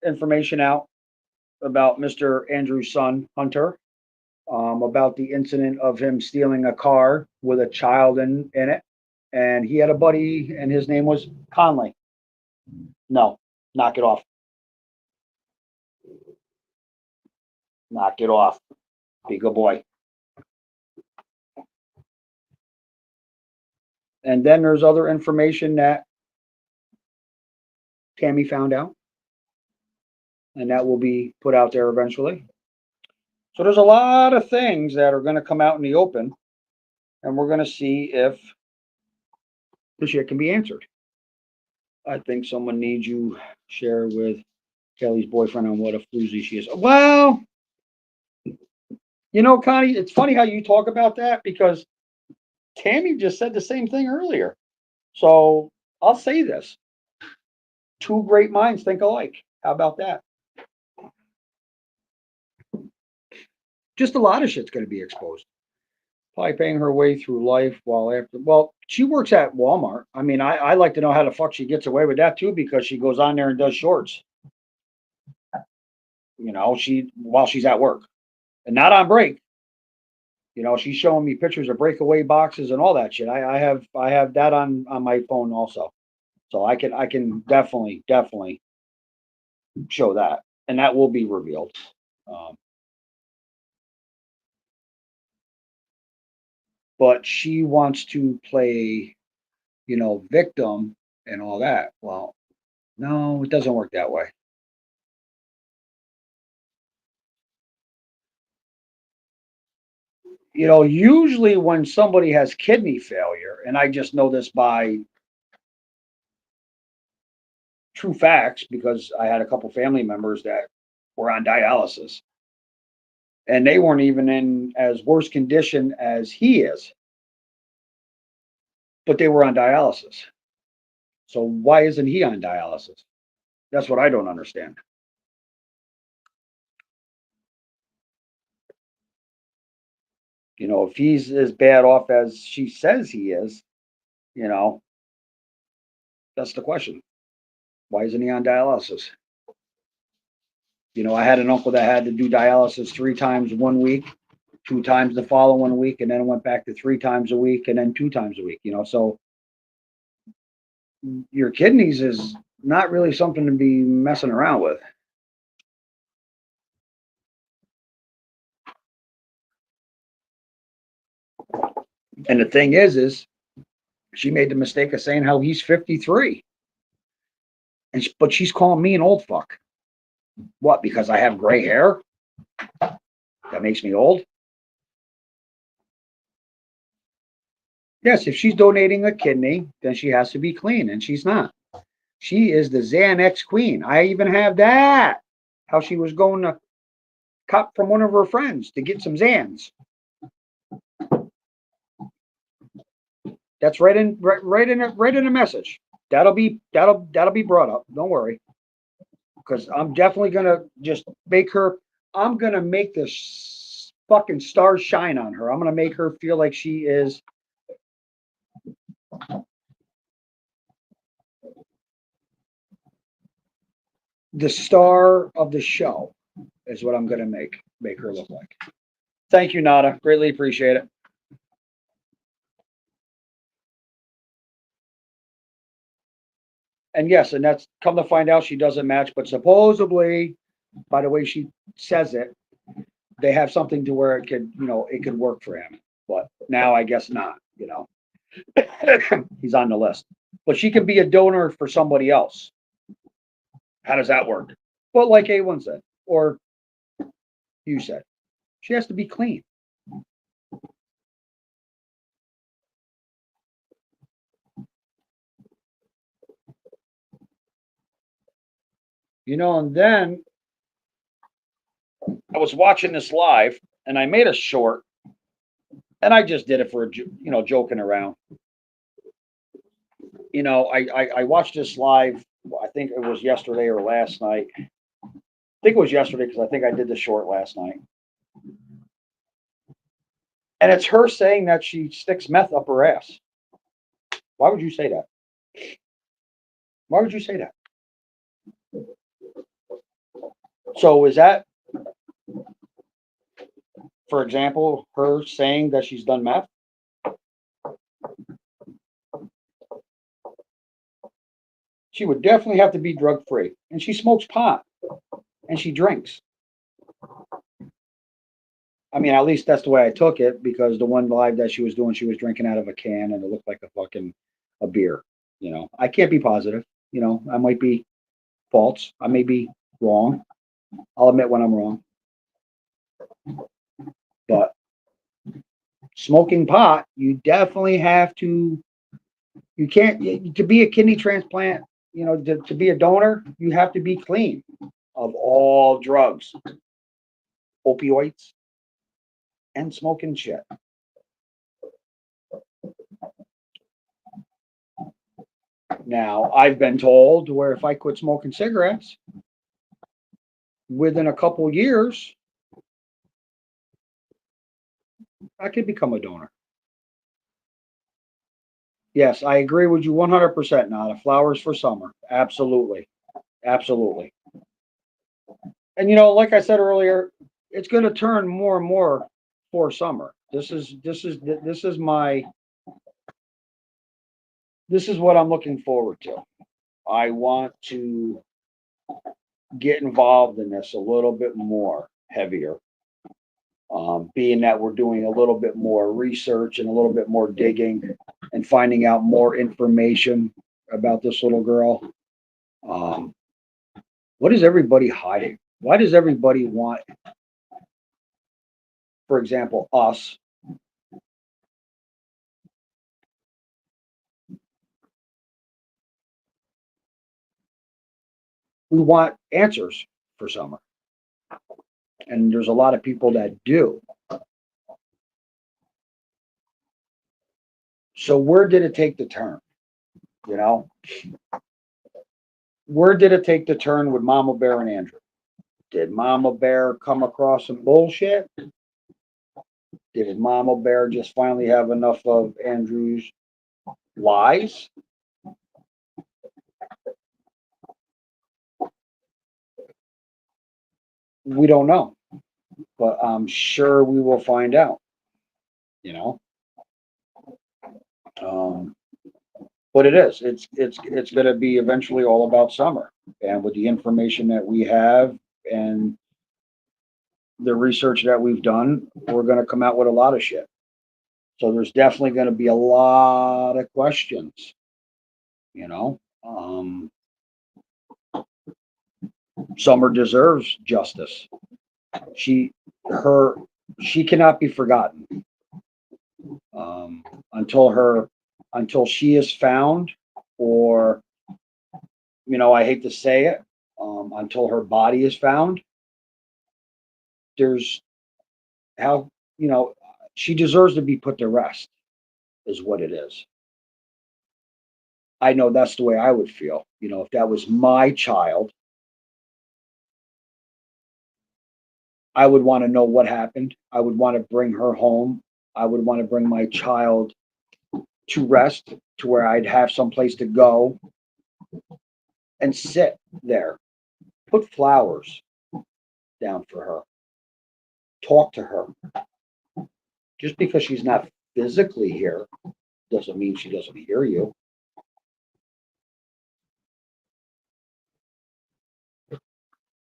information out about Mr. Andrew's son, Hunter, about the incident of him stealing a car with a child in it. And he had a buddy, and his name was Conley. No, knock it off. Knock it off. Be a good boy. And then there's other information that Tammy found out, and that will be put out there eventually. So there's a lot of things that are going to come out in the open, and we're going to see if the shit can be answered. I think someone needs you share with Kelly's boyfriend on what a floozy she is. Well, you know, Connie, it's funny how you talk about that because Tammy just said the same thing earlier. So I'll say this: two great minds think alike. How about that? Just a lot of shit's going to be exposed. Probably paying her way through life while after. Well, she works at Walmart. I mean, I like to know how the fuck she gets away with that too because she goes on there and does shorts. You know, she while she's at work and not on break. You know, she's showing me pictures of breakaway boxes and all that shit. I have that on my phone also, so I can definitely show that, and that will be revealed. Um, but she wants to play, you know, victim and all that. Well, no, it doesn't work that way. You know, usually when somebody has kidney failure, and I just know this by true facts because I had a couple family members that were on dialysis and they weren't even in as worse condition as he is, but they were on dialysis. So why isn't he on dialysis? That's what I don't understand. You know, if he's as bad off as she says he is, you know, that's the question. Why isn't he on dialysis? You know, I had an uncle that had to do dialysis 3 times 1 week, 2 times the following week, and then it went back to 3 times a week and then 2 times a week, you know. So your kidneys is not really something to be messing around with. And the thing is she made the mistake of saying how he's 53. But she's calling me an old fuck. What? Because I have gray hair? That makes me old? Yes, if she's donating a kidney, then she has to be clean, and she's not. She is the Xanax queen. I even have that. How she was going to cop from one of her friends to get some Xans. That's right in the message. That'll be brought up. Don't worry, because I'm definitely gonna just make her. I'm gonna make this fucking stars shine on her. I'm gonna make her feel like she is the star of the show. Is what I'm gonna make her look like. Thank you, Nada. Greatly appreciate it. And yes, and that's come to find out she doesn't match, but supposedly, by the way she says it, they have something to where it could work for him. But now I guess not, he's on the list. But she could be a donor for somebody else. How does that work? Well, like A1 said, or you said, she has to be clean. And then I was watching this live and I made a short and I just did it for, joking around. I watched this live, I think it was yesterday or last night. I think it was yesterday because I think I did the short last night. And it's her saying that she sticks meth up her ass. Why would you say that? Why would you say that? So is that, for example, her saying that she's done meth? She would definitely have to be drug free. And she smokes pot and she drinks. I mean, at least that's the way I took it because the one live that she was doing, she was drinking out of a can and it looked like a beer. I can't be positive. I might be false. I may be wrong. I'll admit when I'm wrong. But smoking pot, you definitely have to. You can't to be a kidney transplant. To be a donor, you have to be clean of all drugs, opioids, and smoking shit. Now, I've been told where if I quit smoking cigarettes, within a couple years, I could become a donor. Yes, I agree with you 100%. Nada. Flowers for summer. Absolutely. Absolutely. And like I said earlier, it's going to turn more and more for summer. This is what I'm looking forward to. I want to get involved in this a little bit more heavier. Being that we're doing a little bit more research and a little bit more digging and finding out more information about this little girl. What is everybody hiding? Why does everybody want, for example, us? We want answers for summer. And there's a lot of people that do. So where did it take the turn? Where did it take the turn with Mama Bear and Andrew? Did Mama Bear come across some bullshit? Did Mama Bear just finally have enough of Andrew's lies? We don't know, but I'm sure we will find out. You know, um, but it's going to be eventually all about summer, and with the information that we have and the research that we've done, we're going to come out with a lot of shit. So there's definitely going to be a lot of questions. You know, Summer deserves justice. She her she cannot be forgotten um, until she is found, or I hate to say it, until her body is found. There's how she deserves to be put to rest, is what it is. I know that's the way I would feel. If that was my child, I would want to know what happened. I would want to bring her home. I would want to bring my child to rest, to where I'd have some place to go and sit there, put flowers down for her, talk to her. Just because she's not physically here doesn't mean she doesn't hear you.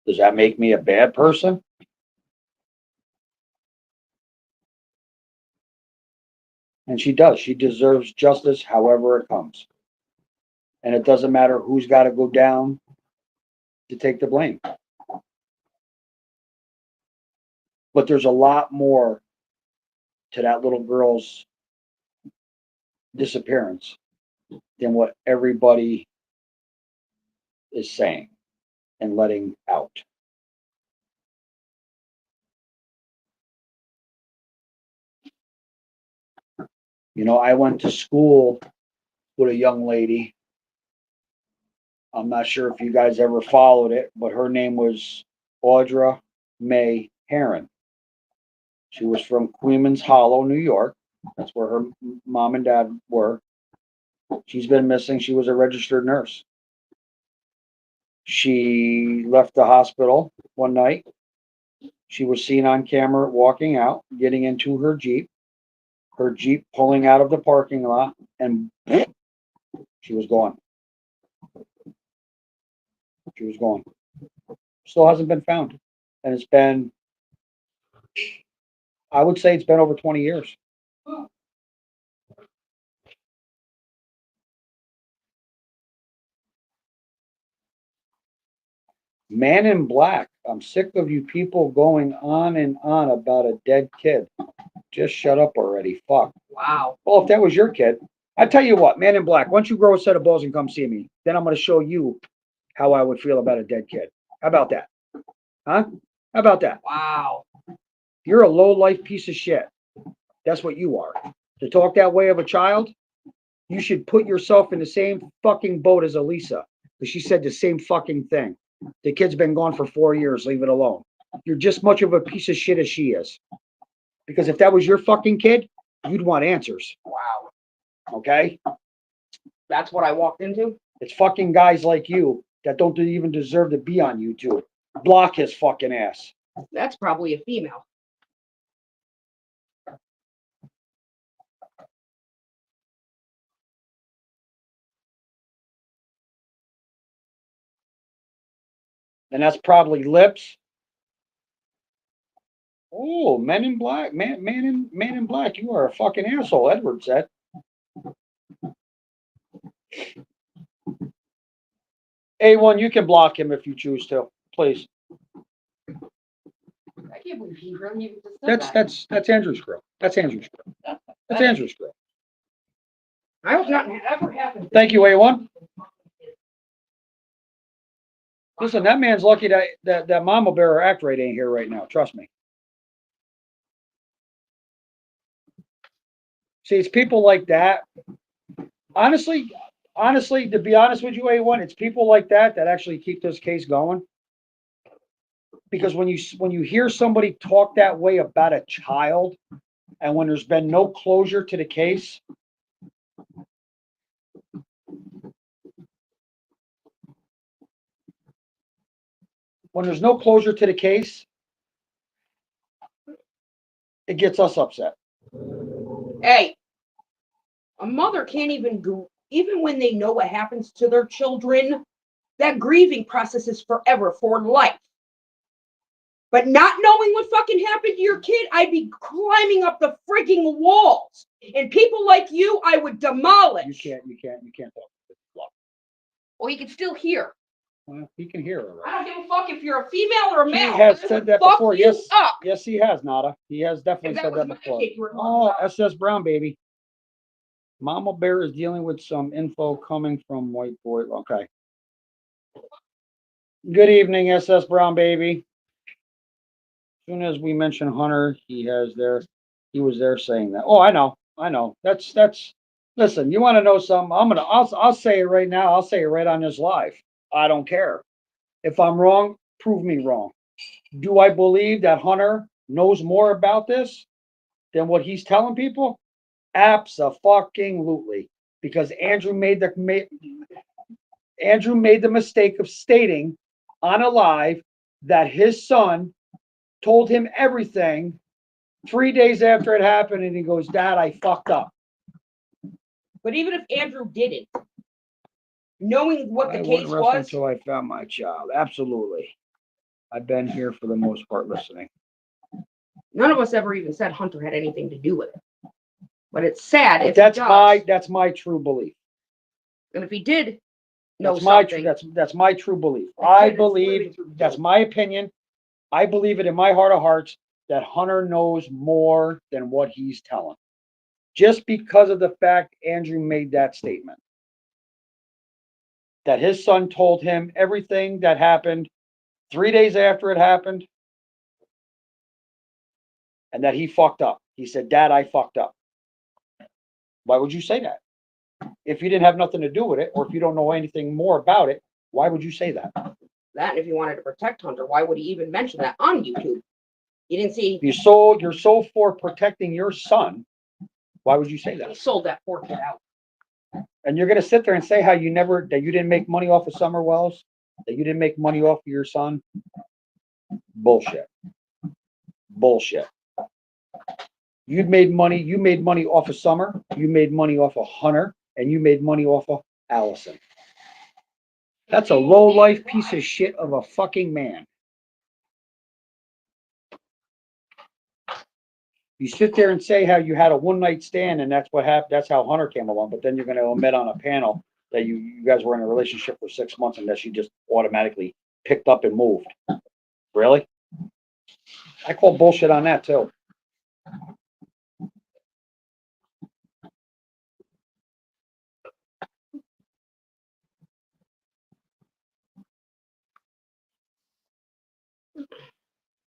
Does that make me a bad person? And she does. She deserves justice however it comes. And it doesn't matter who's got to go down to take the blame. But there's a lot more to that little girl's disappearance than what everybody is saying. and letting out. You know, I went to school with a young lady. I'm not sure if you guys ever followed it, but her name was Audra May Heron. She was from Queens Hollow, New York. That's where her mom and dad were. She's been missing. She was a registered nurse. She left the hospital one night. She was seen on camera walking out, getting into her Jeep pulling out of the parking lot, and she was gone. She was gone. Still hasn't been found. And it's been, I would say it's been over 20 years. Man in Black, I'm sick of you people going on and on about a dead kid. Just shut up already. Fuck. Wow. Well, if that was your kid, I tell you what, Man in Black, once you grow a set of balls and come see me, then I'm going to show you how I would feel about a dead kid. How about that? Huh? How about that? Wow. You're a low life piece of shit. That's what you are. To talk that way of a child, you should put yourself in the same fucking boat as Elisa, because she said the same fucking thing. The kid's been gone for 4 years. Leave it alone. You're just much of a piece of shit as she is. Because if that was your fucking kid, you'd want answers. Wow. Okay? That's what I walked into? It's fucking guys like you that don't even deserve to be on YouTube. Block his fucking ass. That's probably a female. And that's probably Lips. Oh, Men in Black, man in Black, you are a fucking asshole, Edward said. A1, you can block him if you choose to, please. I can't believe he really even just said That's Andrew's girl. That's Andrew's girl. That's Andrew's girl. I hope nothing ever happens. Thank you, A1. Listen, that man's lucky that Mama Bear or Act Right ain't here right now. Trust me. See, it's people like that. Honestly, to be honest with you, A1, it's people like that actually keep this case going. Because when you hear somebody talk that way about a child, and when there's been no closure to the case, it gets us upset. Hey, a mother can't even go, even when they know what happens to their children, that grieving process is forever, for life. But not knowing what fucking happened to your kid, I'd be climbing up the freaking walls. And people like you, I would demolish. You can't talk. Well, you can still hear. Well, he can hear her. I Right? don't give a fuck if you're a female or a male. He has I said would that fuck before. you Yes, up. yes, he has, Nada. He has definitely If said was that my before. kid you were talking Oh, about. SS Brown, baby. Mama Bear is dealing with some info coming from White Boy. Okay. Good evening, SS Brown, baby. As soon as we mention Hunter, he was there saying that. Oh, I know. That's. Listen, you want to know something? I'll say it right now. I'll say it right on this live. I don't care. If I'm wrong, prove me wrong. Do I believe that Hunter knows more about this than what he's telling people? Abso-fucking-lutely. Because Andrew made the mistake of stating on a live that his son told him everything 3 days after it happened, and he goes, "Dad, I fucked up." But even if Andrew didn't, knowing what the I case wouldn't rest was, until I found my child. Absolutely. I've been here for the most part listening. none of us ever even said Hunter had anything to do with it. But it's sad if That's he does. that's my true belief. And if he did know That's my something, that's my true belief. the I kid is believe living through that's guilt. my opinion. I believe it in my heart of hearts that Hunter knows more than what he's telling. Just because of the fact Andrew made that statement. that his son told him everything that happened 3 days after it happened, and that he fucked up. He said, Dad, I fucked up. Why would you say that? If you didn't have nothing to do with it, or if you don't know anything more about it, why would you say that? That, and if you wanted to protect Hunter, why would he even mention that on YouTube? You didn't see You're so for protecting your son. Why would you say he that? sold that poor kid out. And you're gonna sit there and say how that you didn't make money off of Summer Wells, that you didn't make money off of your son? Bullshit. Bullshit. You made money off of Summer, you made money off of Hunter, and you made money off of Allison. That's a low life piece of shit of a fucking man. You sit there and say how you had a one night stand and that's what happened. That's how Hunter came along. But then you're going to omit on a panel that you guys were in a relationship for 6 months and that she just automatically picked up and moved. Really? I call bullshit on that too.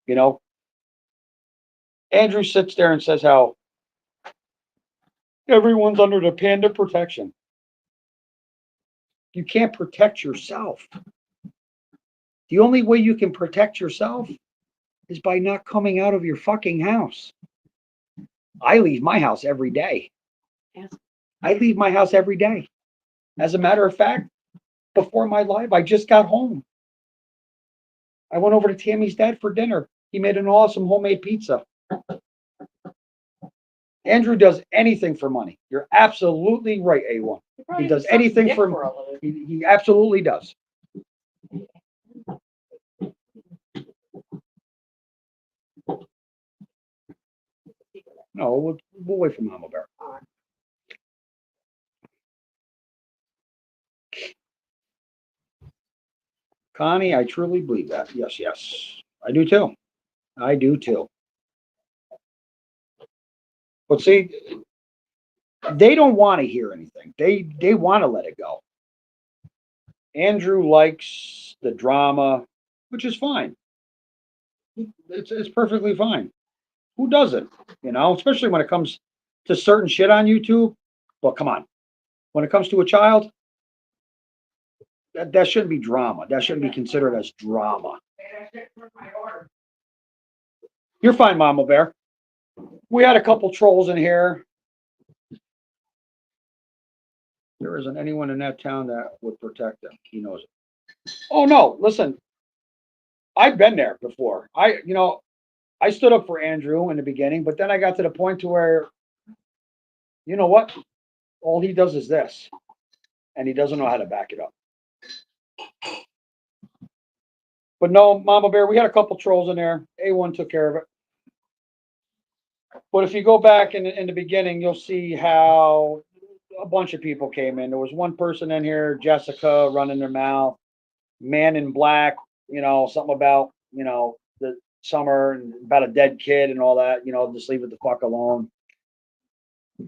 You know, Andrew sits there and says how everyone's under the panda protection. You can't protect yourself. The only way you can protect yourself is by not coming out of your fucking house. I leave my house every day. Yes. I leave my house every day. As a matter of fact, before my live, I just got home. I went over to Tammy's dad for dinner. He made an awesome homemade pizza. Andrew does anything for money. You're absolutely right, A1. He does anything for money. He absolutely does. No, we'll wait for Mama Bear. Connie, I truly believe that. Yes, yes. I do too. I do too. But see, they don't want to hear anything. They want to let it go. Andrew likes the drama, which is fine. It's perfectly fine. Who doesn't? You know, especially when it comes to certain shit on YouTube. Well, come on. When it comes to a child, that shouldn't be drama. That shouldn't be considered as drama. You're fine, Mama Bear. We had a couple trolls in here. There isn't anyone in that town that would protect them. He knows it. Oh no, listen. I've been there before. I stood up for Andrew in the beginning, but then I got to the point to where, you know what? All he does is this, and he doesn't know how to back it up. But no, Mama Bear, we had a couple trolls in there. A1 took care of it. But if you go back in the beginning, you'll see how a bunch of people came in. There was one person in here, Jessica, running their mouth. Man in Black, something about, the summer and about a dead kid and all that, just leave it the fuck alone.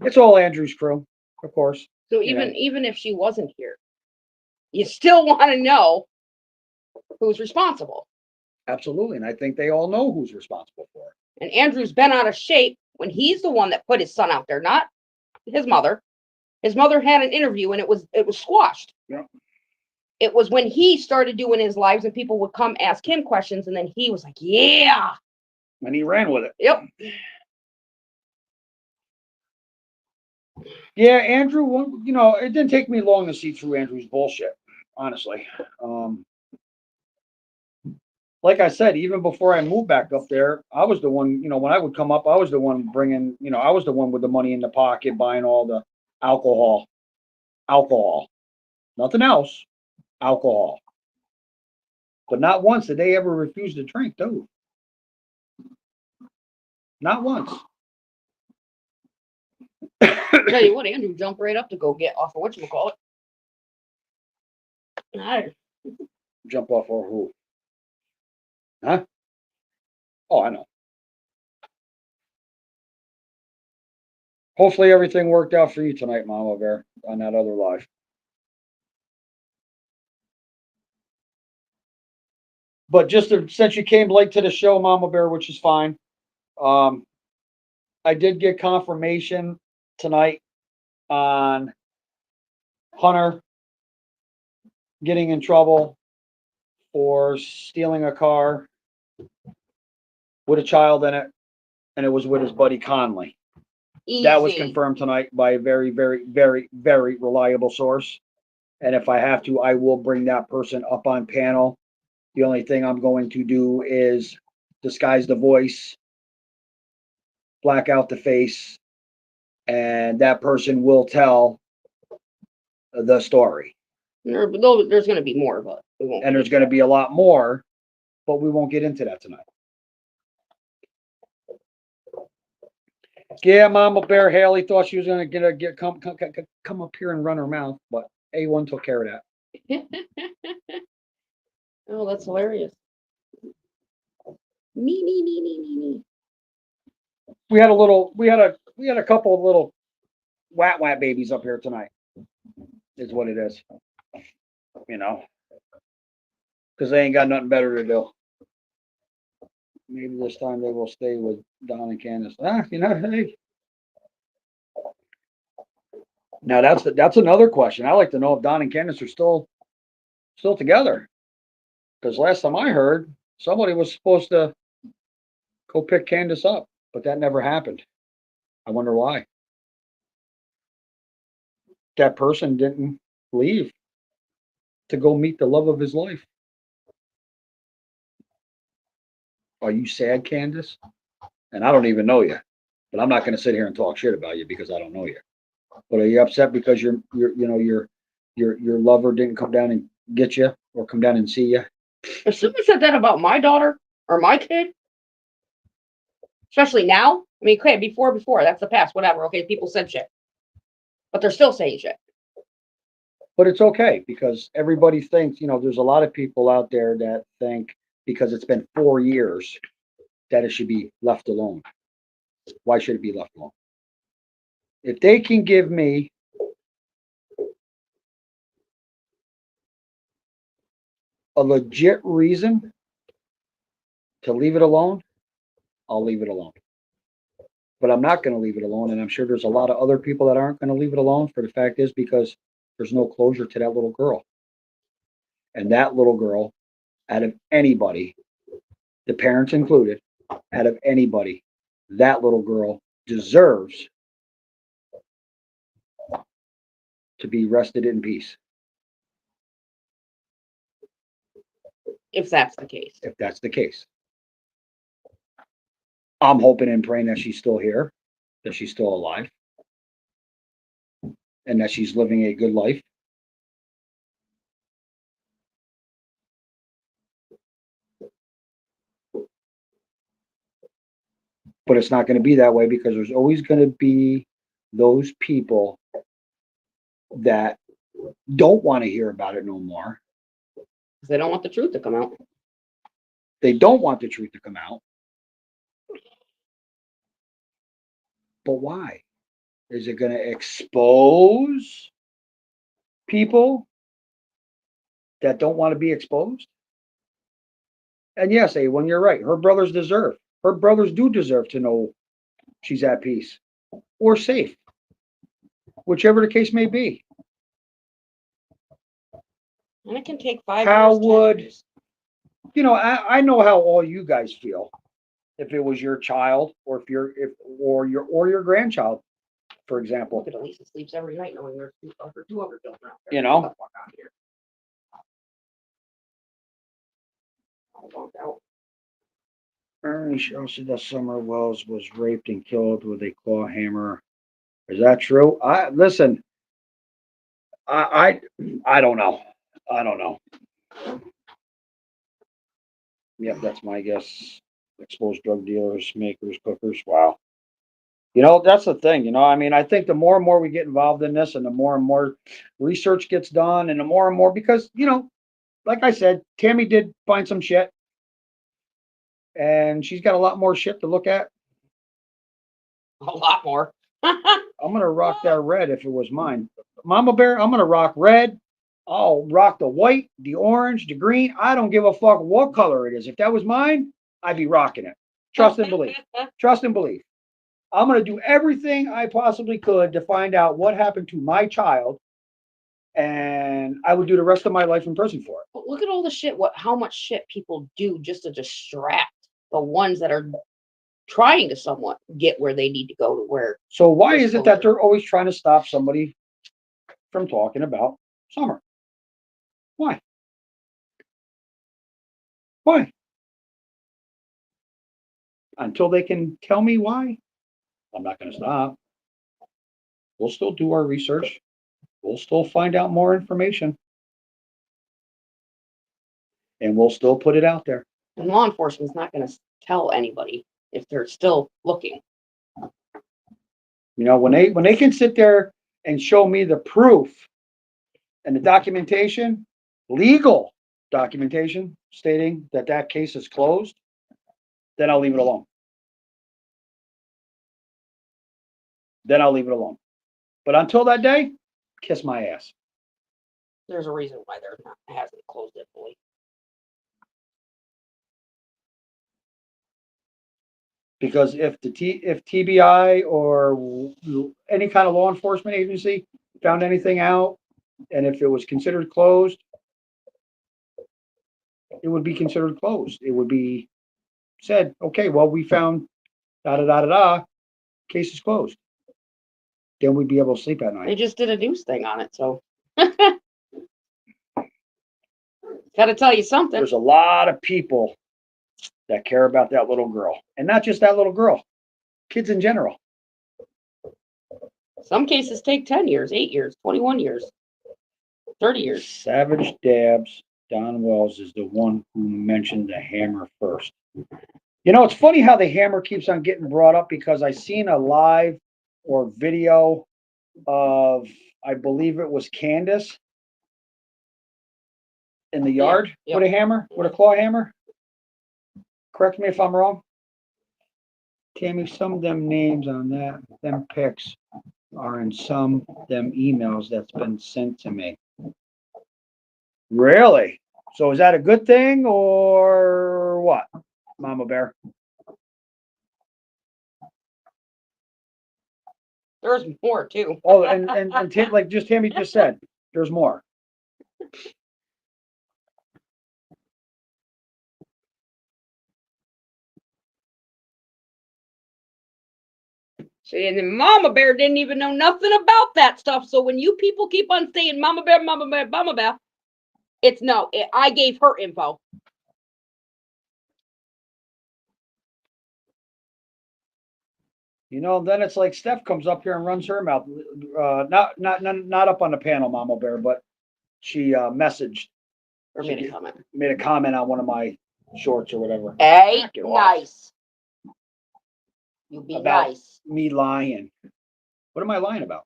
It's all Andrew's crew, of course. So even if she wasn't here, you still want to know who's responsible. Absolutely. And I think they all know who's responsible for it. And Andrew's been out of shape when he's the one that put his son out there, not his mother. His mother had an interview and it was squashed. Yeah. It was when he started doing his lives and people would come ask him questions and then he was like, yeah. And he ran with it. Yep. Yeah, Andrew, it didn't take me long to see through Andrew's bullshit, honestly. Like I said, even before I moved back up there, I was the one, when I would come up, I was the one bringing, I was the one with the money in the pocket, buying all the alcohol, nothing else, alcohol. But not once did they ever refuse to drink, dude. Not once. Tell you what, Andrew jumped right up to go get off of whatchamacallit. Jump off or who? Huh? Oh, I know. Hopefully everything worked out for you tonight, Mama Bear, on that other live. But since you came late to the show, Mama Bear, which is fine. I did get confirmation tonight on Hunter getting in trouble for stealing a car with a child in it, and it was with his buddy Conley. That was Easy. confirmed tonight by a very, very, very, very reliable source. And if I have to, I will bring that person up on panel. The only thing I'm going to do is disguise the voice, black out the face, and that person will tell the story. There's going to be more, but we won't. And there's going to be a lot more, but we won't get into that tonight. Yeah, Mama Bear Haley thought she was going to come up here and run her mouth, but A1 took care of that. Oh, that's hilarious. Me. We had a couple of little what babies up here tonight. Is what it is. You know, because they ain't got nothing better to do. Maybe this time they will stay with Don and Candace. Hey. Now that's another question. I like to know if Don and Candace are still together. Because last time I heard, somebody was supposed to go pick Candace up, but that never happened. I wonder why. That person didn't leave to go meet the love of his life. Are you sad, Candace? And I don't even know you, but I'm not going to sit here and talk shit about you because I don't know you. But are you upset because your lover didn't come down and get you or come down and see you? If somebody said that about my daughter or my kid, especially now, I mean, okay, before, that's the past, whatever. Okay, people said shit, but they're still saying shit. But it's okay because everybody thinks, there's a lot of people out there that think because it's been 4 years that it should be left alone. Why should it be left alone? If they can give me a legit reason to leave it alone, I'll leave it alone. But I'm not going to leave it alone. And I'm sure there's a lot of other people that aren't going to leave it alone. For the fact is because there's no closure to that little girl. And that little girl, out of anybody, the parents included, out of anybody, that little girl deserves to be rested in peace. If that's the case. If that's the case. I'm hoping and praying that she's still here, that she's still alive, and that she's living a good life. But it's not going to be that way because there's always going to be those people that don't want to hear about it no more. They don't want the truth to come out. They don't want the truth to come out. But why? Is it going to expose people that don't want to be exposed? And yes, A1, you're right. Her brothers do deserve to know she's at peace or safe, whichever the case may be. And it can take 5 How years. 10 would- years. I know how all you guys feel if it was your child or your grandchild, for example. Look at Elisa sleeps every night knowing there's two other children out there. You know? Get the fuck out of here. I'll walk out. Ernie Chelsea that Summer Wells was raped and killed with a claw hammer. Is that true? I don't know. I don't know. Yep, that's my guess. Exposed drug dealers, makers, cookers. Wow. That's the thing. I mean, I think the more and more we get involved in this and the more and more research gets done and the more and more, because, like I said, Tammy did find some shit and she's got a lot more shit to look at. A lot more. I'm going to rock that red if it was mine. Mama Bear, I'm going to rock red I'll rock the white, the orange, the green. I don't give a fuck what color it is. If that was mine, I'd be rocking it. Trust and believe. Trust and believe. I'm going to do everything I possibly could to find out what happened to my child, and I would do the rest of my life in prison for it. But look at all the shit, how much shit people do just to distract the ones that are trying to somewhat get where they need to go to where. So why There's is it that closure. they're always trying to stop somebody from talking about summer? Why? Why? Until they can tell me why, I'm not going to stop. We'll still do our research. We'll still find out more information. And we'll still put it out there. And law enforcement's not going to tell anybody if they're still looking. You know, when they can sit there and show me the proof and the documentation, legal documentation stating that that case is closed, then I'll leave it alone. Then I'll leave it alone. But until that day, kiss my ass. There's a reason why they're not hasn't closed it fully. Because if TBI or any kind of law enforcement agency found anything out, and if it was considered closed, it would be considered closed. It would be said, okay, well, we found da da da da da, case is closed. Then we'd be able to sleep at They night. just did a news thing on it, so. Gotta tell you something. There's a lot of people that care about that little girl, and not just that little girl, kids in general. Some cases take 10 years, 8 years, 21 years, 30 years. Savage Dabs, Don Wells is the one who mentioned the hammer first. You know, it's funny how the hammer keeps on getting brought up because I seen a live or video of, I believe it was Candace in the yard Yeah, with a hammer, with a claw hammer. Correct me if I'm wrong. Tammy, some of them names on them pics are in some them emails that's been sent to me. Really? So is that a good thing or what, Mama Bear? There's more too. Oh, and like just Tammy just said, there's more. See, and then Mama Bear didn't even know nothing about that stuff. So when you people keep on saying Mama Bear, Mama Bear, Mama Bear, it's no. I gave her info. You know, then it's like Steph comes up here and runs her mouth. Not up on the panel, Mama Bear, but she messaged, Or made a comment. made a comment on one of my shorts or whatever. Hey, Knock it off. nice. You be About nice. me lying. What am I lying about?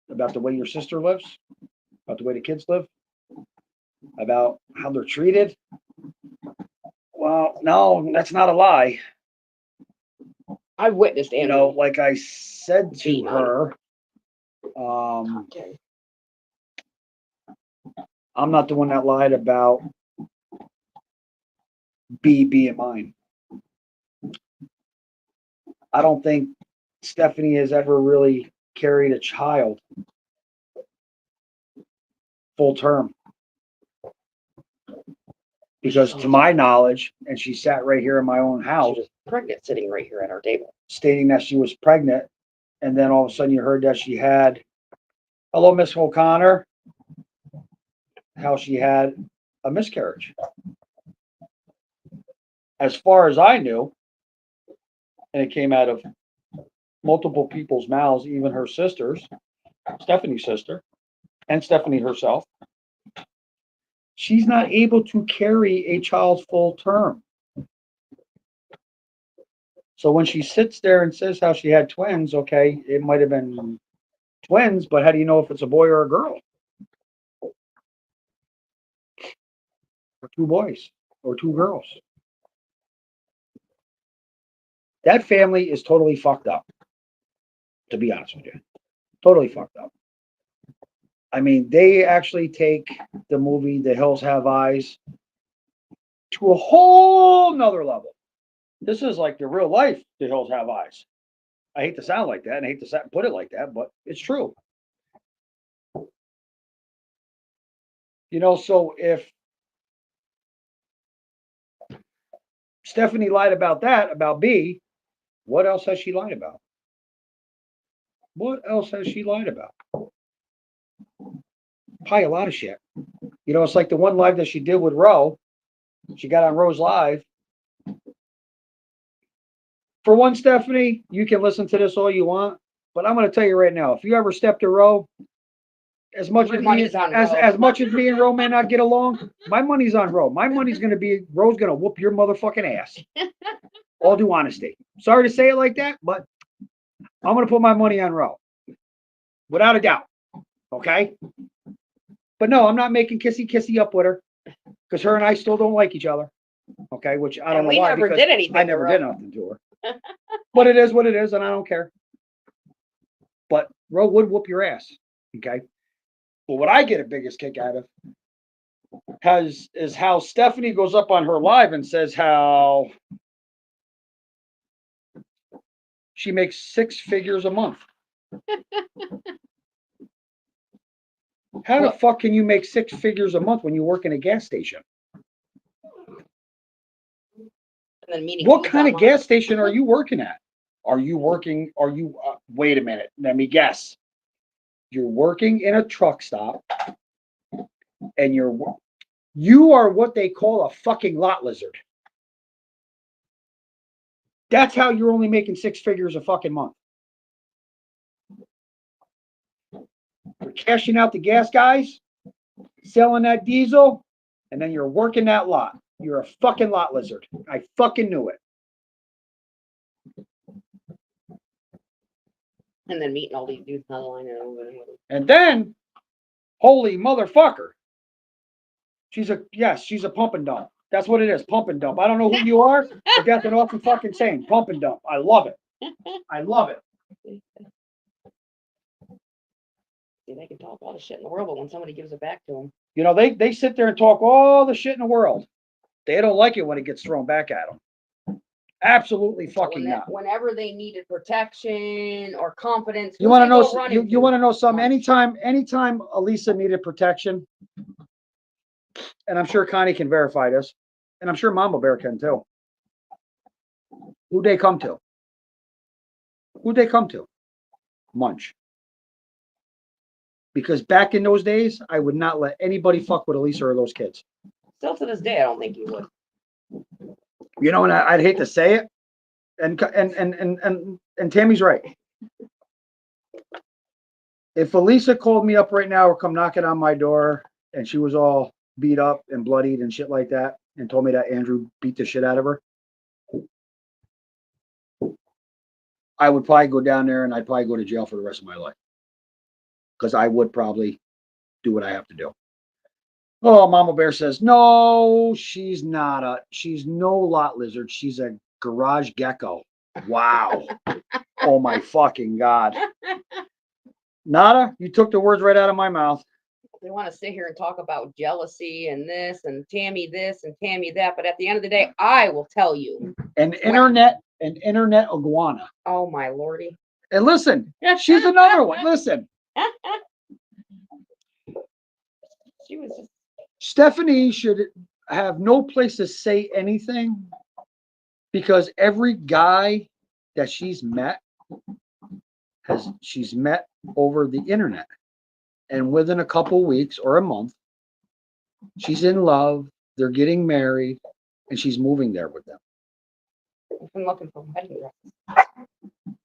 About the way your sister lives? About the way the kids live? About how they're treated? Well, no, that's not a lie. I witnessed You Andrew. know, like I said to Being her, Okay. I'm not the one that lied about B being mine. I don't think Stephanie has ever really carried a child full term. Because to my knowledge, and she sat right here in my own She house was pregnant sitting right here at our table. stating that she was pregnant, and then all of a sudden you heard that she had, hello, Miss O'Connor, how she had a miscarriage. As far as I knew, and it came out of multiple people's mouths, even her sisters, Stephanie's sister, and Stephanie herself, she's not able to carry a child full term. So when she sits there and says how she had twins, okay, it might have been twins, but how do you know if it's a boy or a girl? Or two boys or two girls. That family is totally fucked up, to be honest with you. Totally fucked up. I mean, they actually take the movie The Hills Have Eyes to a whole nother level. This is like the real life The Hills Have Eyes. I hate to sound like that and I hate to put it like that, but it's true. You know, so if Stephanie lied about that, about B, what else has she lied about? What else has she lied about? Probably a lot of shit. You know, it's like the one live that she did with Ro. She got on Ro's live. For one, Stephanie, you can listen to this all you want, but I'm going to tell you right now, if you ever step to Ro, as much Your as money's on Ro. as much as me and Ro may not get along, my money's on Ro. My money's going to be Ro's going to whoop your motherfucking ass. All due honesty. Sorry to say it like that, but I'm going to put my money on Ro, without a doubt. Okay. But no, I'm not making kissy up with her because her and I still don't like each other. Okay, which I don't And know we why. never because did anything I to never Ro. did nothing to her. But it is what it is, and I don't care. But Ro would whoop your ass. Okay. But what I get a biggest kick out of is how Stephanie goes up on her live and says how she makes 6 figures a month. How the fuck can you make 6 figures a month when you work in a gas station? And then meeting What you kind of online. gas station are you working at? Wait a minute, let me guess. You're working in a truck stop and you are what they call a fucking lot lizard. That's how you're only making 6 figures a fucking month. You're cashing out the gas guys, selling that diesel, and then you're working that lot. You're a fucking lot lizard. I fucking knew it. And then meeting all these dudes online and over and over. And then, holy motherfucker. She's a pump and dump. That's what it is, pump and dump. I don't know who you are, but that's an awesome fucking saying, pump and dump. I love it. I love it. See, they can talk all the shit in the world, but when somebody gives it back to them, You know, they sit there and talk all the shit in the world. They don't like it when it gets thrown back at them. Absolutely fucking not. whenever they needed protection or confidence, You want to who'd they know? go run You into? want to know something? Lunch. Anytime Elisa needed protection, and I'm sure Connie can verify this, and I'm sure Mama Bear can too. Who'd they come to? Who'd they come to? Munch. Because back in those days, I would not let anybody fuck with Elisa or those kids. Still to this day, I don't think you would. You know, and I'd hate to say it, and Tammy's right. If Elisa called me up right now or come knocking on my door and she was all beat up and bloodied and shit like that and told me that Andrew beat the shit out of her, I would probably go down there and I'd probably go to jail for the rest of my life. Because I would probably do what I have to do. Oh, Mama Bear says, no, she's no lot lizard. She's a garage gecko. Wow. Oh my fucking God. Nada, you took the words right out of my mouth. They want to sit here and talk about jealousy and this and Tammy this and Tammy that, but at the end of the day, I will tell you. An internet iguana. Oh my lordy. And listen, she's another one. Listen. She was just Stephanie should have no place to say anything because every guy that she's met she's met over the internet. And within a couple weeks or a month, she's in love, they're getting married, and she's moving there with them. I've been looking for wedding dresses.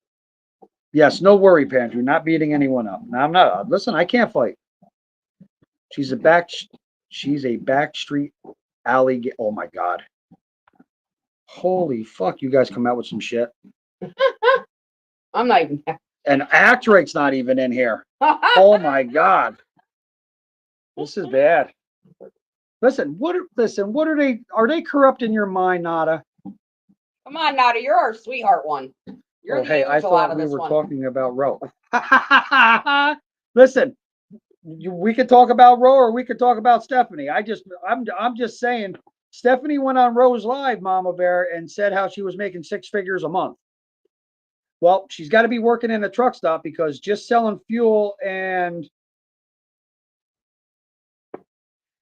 Yes, no worry, Pandrew, not beating anyone up. Now I'm not. Listen, I can't fight. She's a backstreet alley. Oh my God. Holy fuck, you guys come out with some shit. I'm not even. And Actrake's not even in here. Oh my God. This is bad. Listen, what are they corrupt in your mind, Nada? Come on, Nada, you're our sweetheart one. You're Oh, the hey, I angel out thought of we this were one. talking about Ro. Listen, we could talk about Ro or we could talk about Stephanie. I'm just saying Stephanie went on Rose Live, Mama Bear, and said how she was making 6 figures a month. Well, she's got to be working in a truck stop because just selling fuel and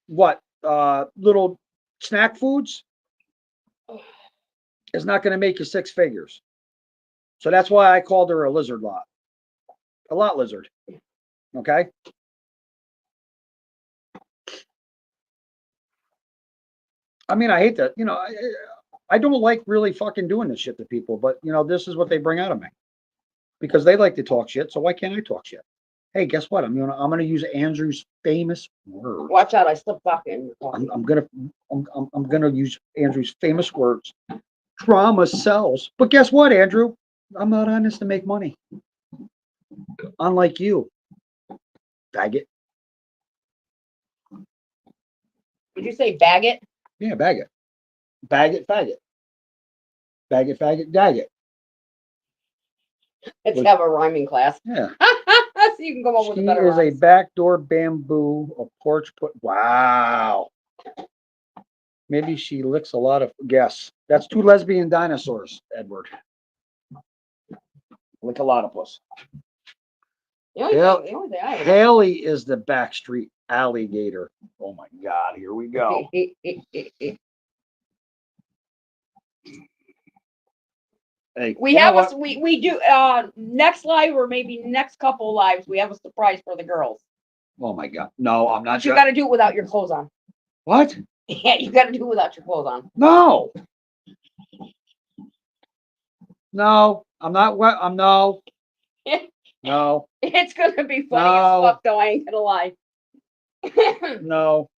what little snack foods is not going to make you 6 figures. So that's why I called her a lizard lot. A lot lizard. Okay. I mean, I hate that. I don't like really fucking doing this shit to people, but this is what they bring out of me because they like to talk shit. So why can't I talk shit? Hey, guess what? I'm gonna use Andrew's famous words. Watch out! I slipped back in. I'm gonna use Andrew's famous words. Trauma sells. But guess what, Andrew? I'm not on this to make money. Unlike you, faggot. Did you say bag it? Yeah, bag it. Bag it, faggot. Bag it, faggot, dag it. Let's have a rhyming class. Yeah. So you can come up with She a better is a rhymes. backdoor bamboo, a porch put. Wow. Maybe she licks a lot of. Guess. That's 2 lesbian dinosaurs, Edward. Lick a lot of puss. The only thing I Haley is the backstreet alligator. Oh my God, here we go. Hey, we you know have what? we do next live or maybe next couple lives we have a surprise for the girls. Oh my God. No, I'm not But you got to do it without your clothes on. What? Yeah, you got to do it without your clothes on. No. No, I'm not. What? I'm no. No. It's gonna be funny No. as fuck, though. I ain't gonna lie. No.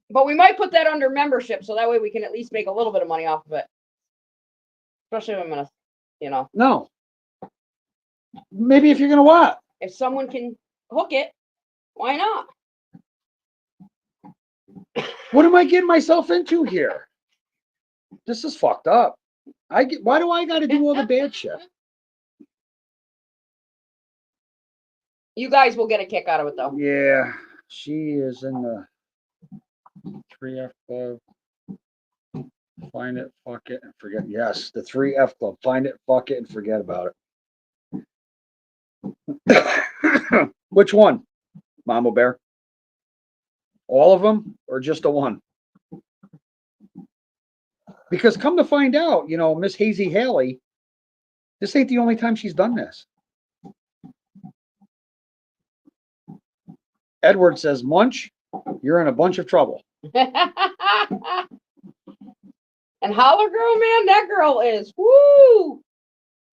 But we might put that under membership, so that way we can at least make a little bit of money off of it. Especially if I'm gonna, No. Maybe if you're gonna what? if someone can hook it, why not? What am I getting myself into here? This is fucked up. Why do I got to do all the bad shit? You guys will get a kick out of it, though. Yeah, she is in the 3F club. Find it, fuck it, and forget. Yes, the 3F club. Find it, fuck it, and forget about it. Which one, Mama Bear? All of them, or just the one? Because come to find out, Miss Hazy Haley, this ain't the only time she's done this. Edward says, Munch, you're in a bunch of trouble. And Holler Girl, man, that girl is woo.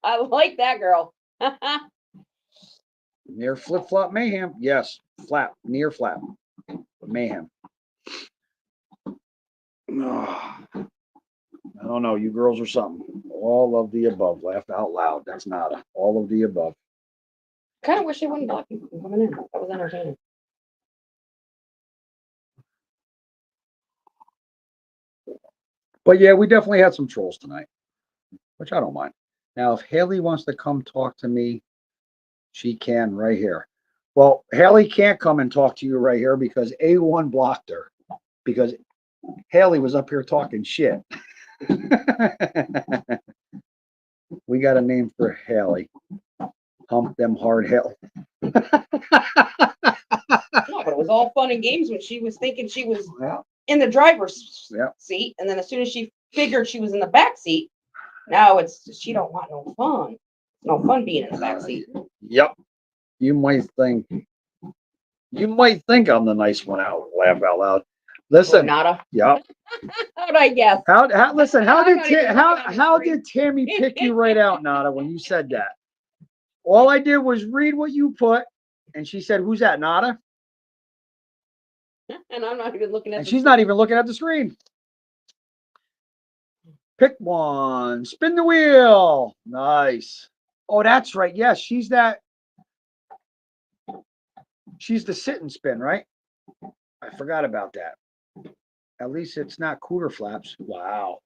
I like that girl. Near flip flop mayhem. Yes, flap, near flap. Mayhem. Oh, I don't know. You girls are something. All of the above. Laugh out loud. That's not all of the above. Kind of wish they wouldn't block people from coming in. That was entertaining. But yeah, we definitely had some trolls tonight, which I don't mind. Now, if Haley wants to come talk to me, she can right here. Well, Haley can't come and talk to you right here because A1 blocked her because Haley was up here talking shit. We got a name for Haley. Hump them hard hell. No, but it was all fun and games when she was thinking she was Yeah. in the driver's Yeah. seat, and then as soon as she figured she was in the back seat, now it's she don't want no fun. No fun being in the back seat. Yep. You might think I'm the nice one out. Laugh out loud. Listen. Nada. Yep. How'd I guess? Listen, how I'm did not even looking at the how screen. did Tammy pick you right out, Nada, when you said that? All I did was read what you put, and she said, "Who's that, Nada?" And I'm not even looking at And the she's not even looking at the screen. Pick one. Spin the wheel. Nice. Oh, that's right. Yes, she's that. She's the sit and spin, right? I forgot about that. At least it's not cooter flaps. Wow.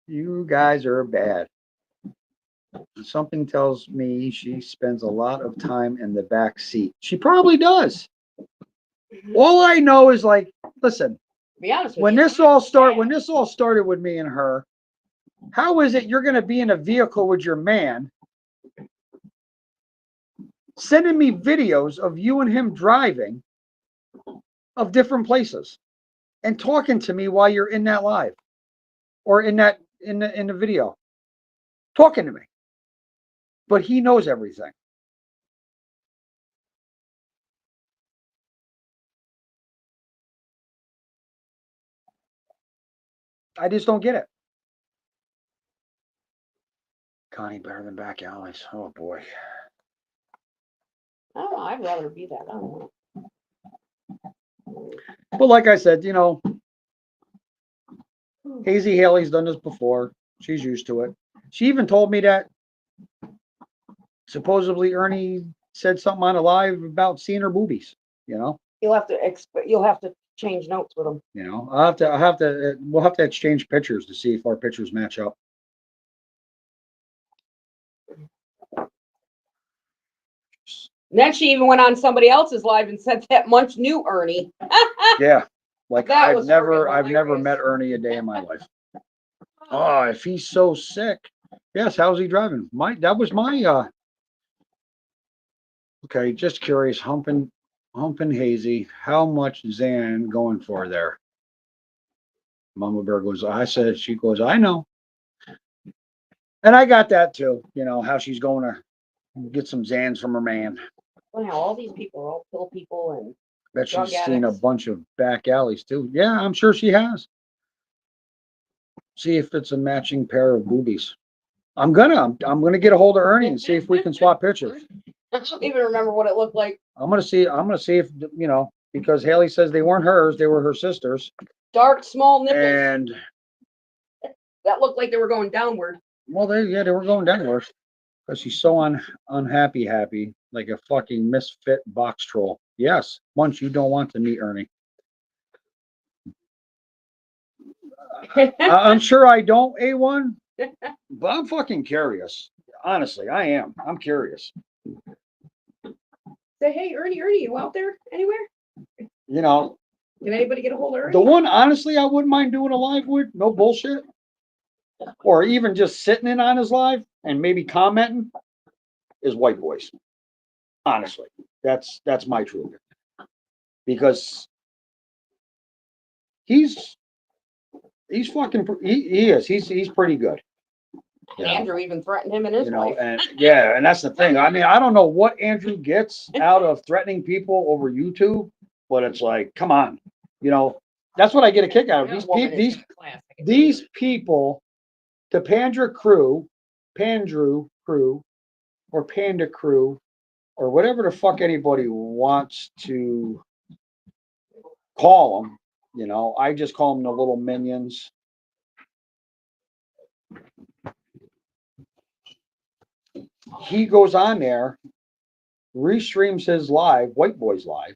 You guys are bad. Something tells me she spends a lot of time in the back seat. She probably does. All I know is like, listen, To be honest with when you. this all started with me and her, how is it you're going to be in a vehicle with your man sending me videos of you and him driving of different places and talking to me while you're in that live or in the video, talking to me, but he knows everything. I just don't get it. Connie better than back alleys. Oh boy. I don't know. I'd rather be that. I don't know. But like I said, Hazy Haley's done this before. She's used to it. She even told me that supposedly Ernie said something on a live about seeing her boobies. You'll have to change notes with them. We'll have to exchange pictures to see if our pictures match up. Then she even went on somebody else's live and said that Munch knew Ernie. Yeah, like That I've was never freaking met Ernie a day in my life. Oh, if he's so sick, yes. How's he driving? That was my. Okay, just curious. Humping Hazy. How much Zan going for there? Mama Bear goes. She goes. I know. And I got that too. How she's going to get some Zans from her man. Funny how all these people are all pill people and Bet drug she's seen a addicts. bunch of back alleys too. Yeah, I'm sure she has. See if it's a matching pair of boobies. I'm gonna get a hold of Ernie and see if we can swap pictures. I don't even remember what it looked like. I'm gonna see if because Haley says they weren't hers, they were her sisters. Dark, small nipples And that looked like they were going downward. well, they were going downwards because she's so unhappy, like a fucking misfit box troll. Yes, once you don't want to meet Ernie. I'm sure I don't, A1, but I'm fucking curious. Honestly, I am. I'm curious. Say, hey, Ernie, you out there anywhere? You know, Did anybody get a hold of Ernie? the one, honestly, I wouldn't mind doing a live with, no bullshit. Or even just sitting in on his live and maybe commenting is White Boys. Honestly, that's my truth. Because he's fucking, he is. He's pretty good. And Andrew even threatened him in his life. And yeah, and that's the thing. I mean, I don't know what Andrew gets out of threatening people over YouTube, but it's like, come on, that's what I get a kick out of. These people, the Pandra crew, or Panda crew, or whatever the fuck anybody wants to call them, I just call them the little minions. He goes on there, restreams his live, White Boys live.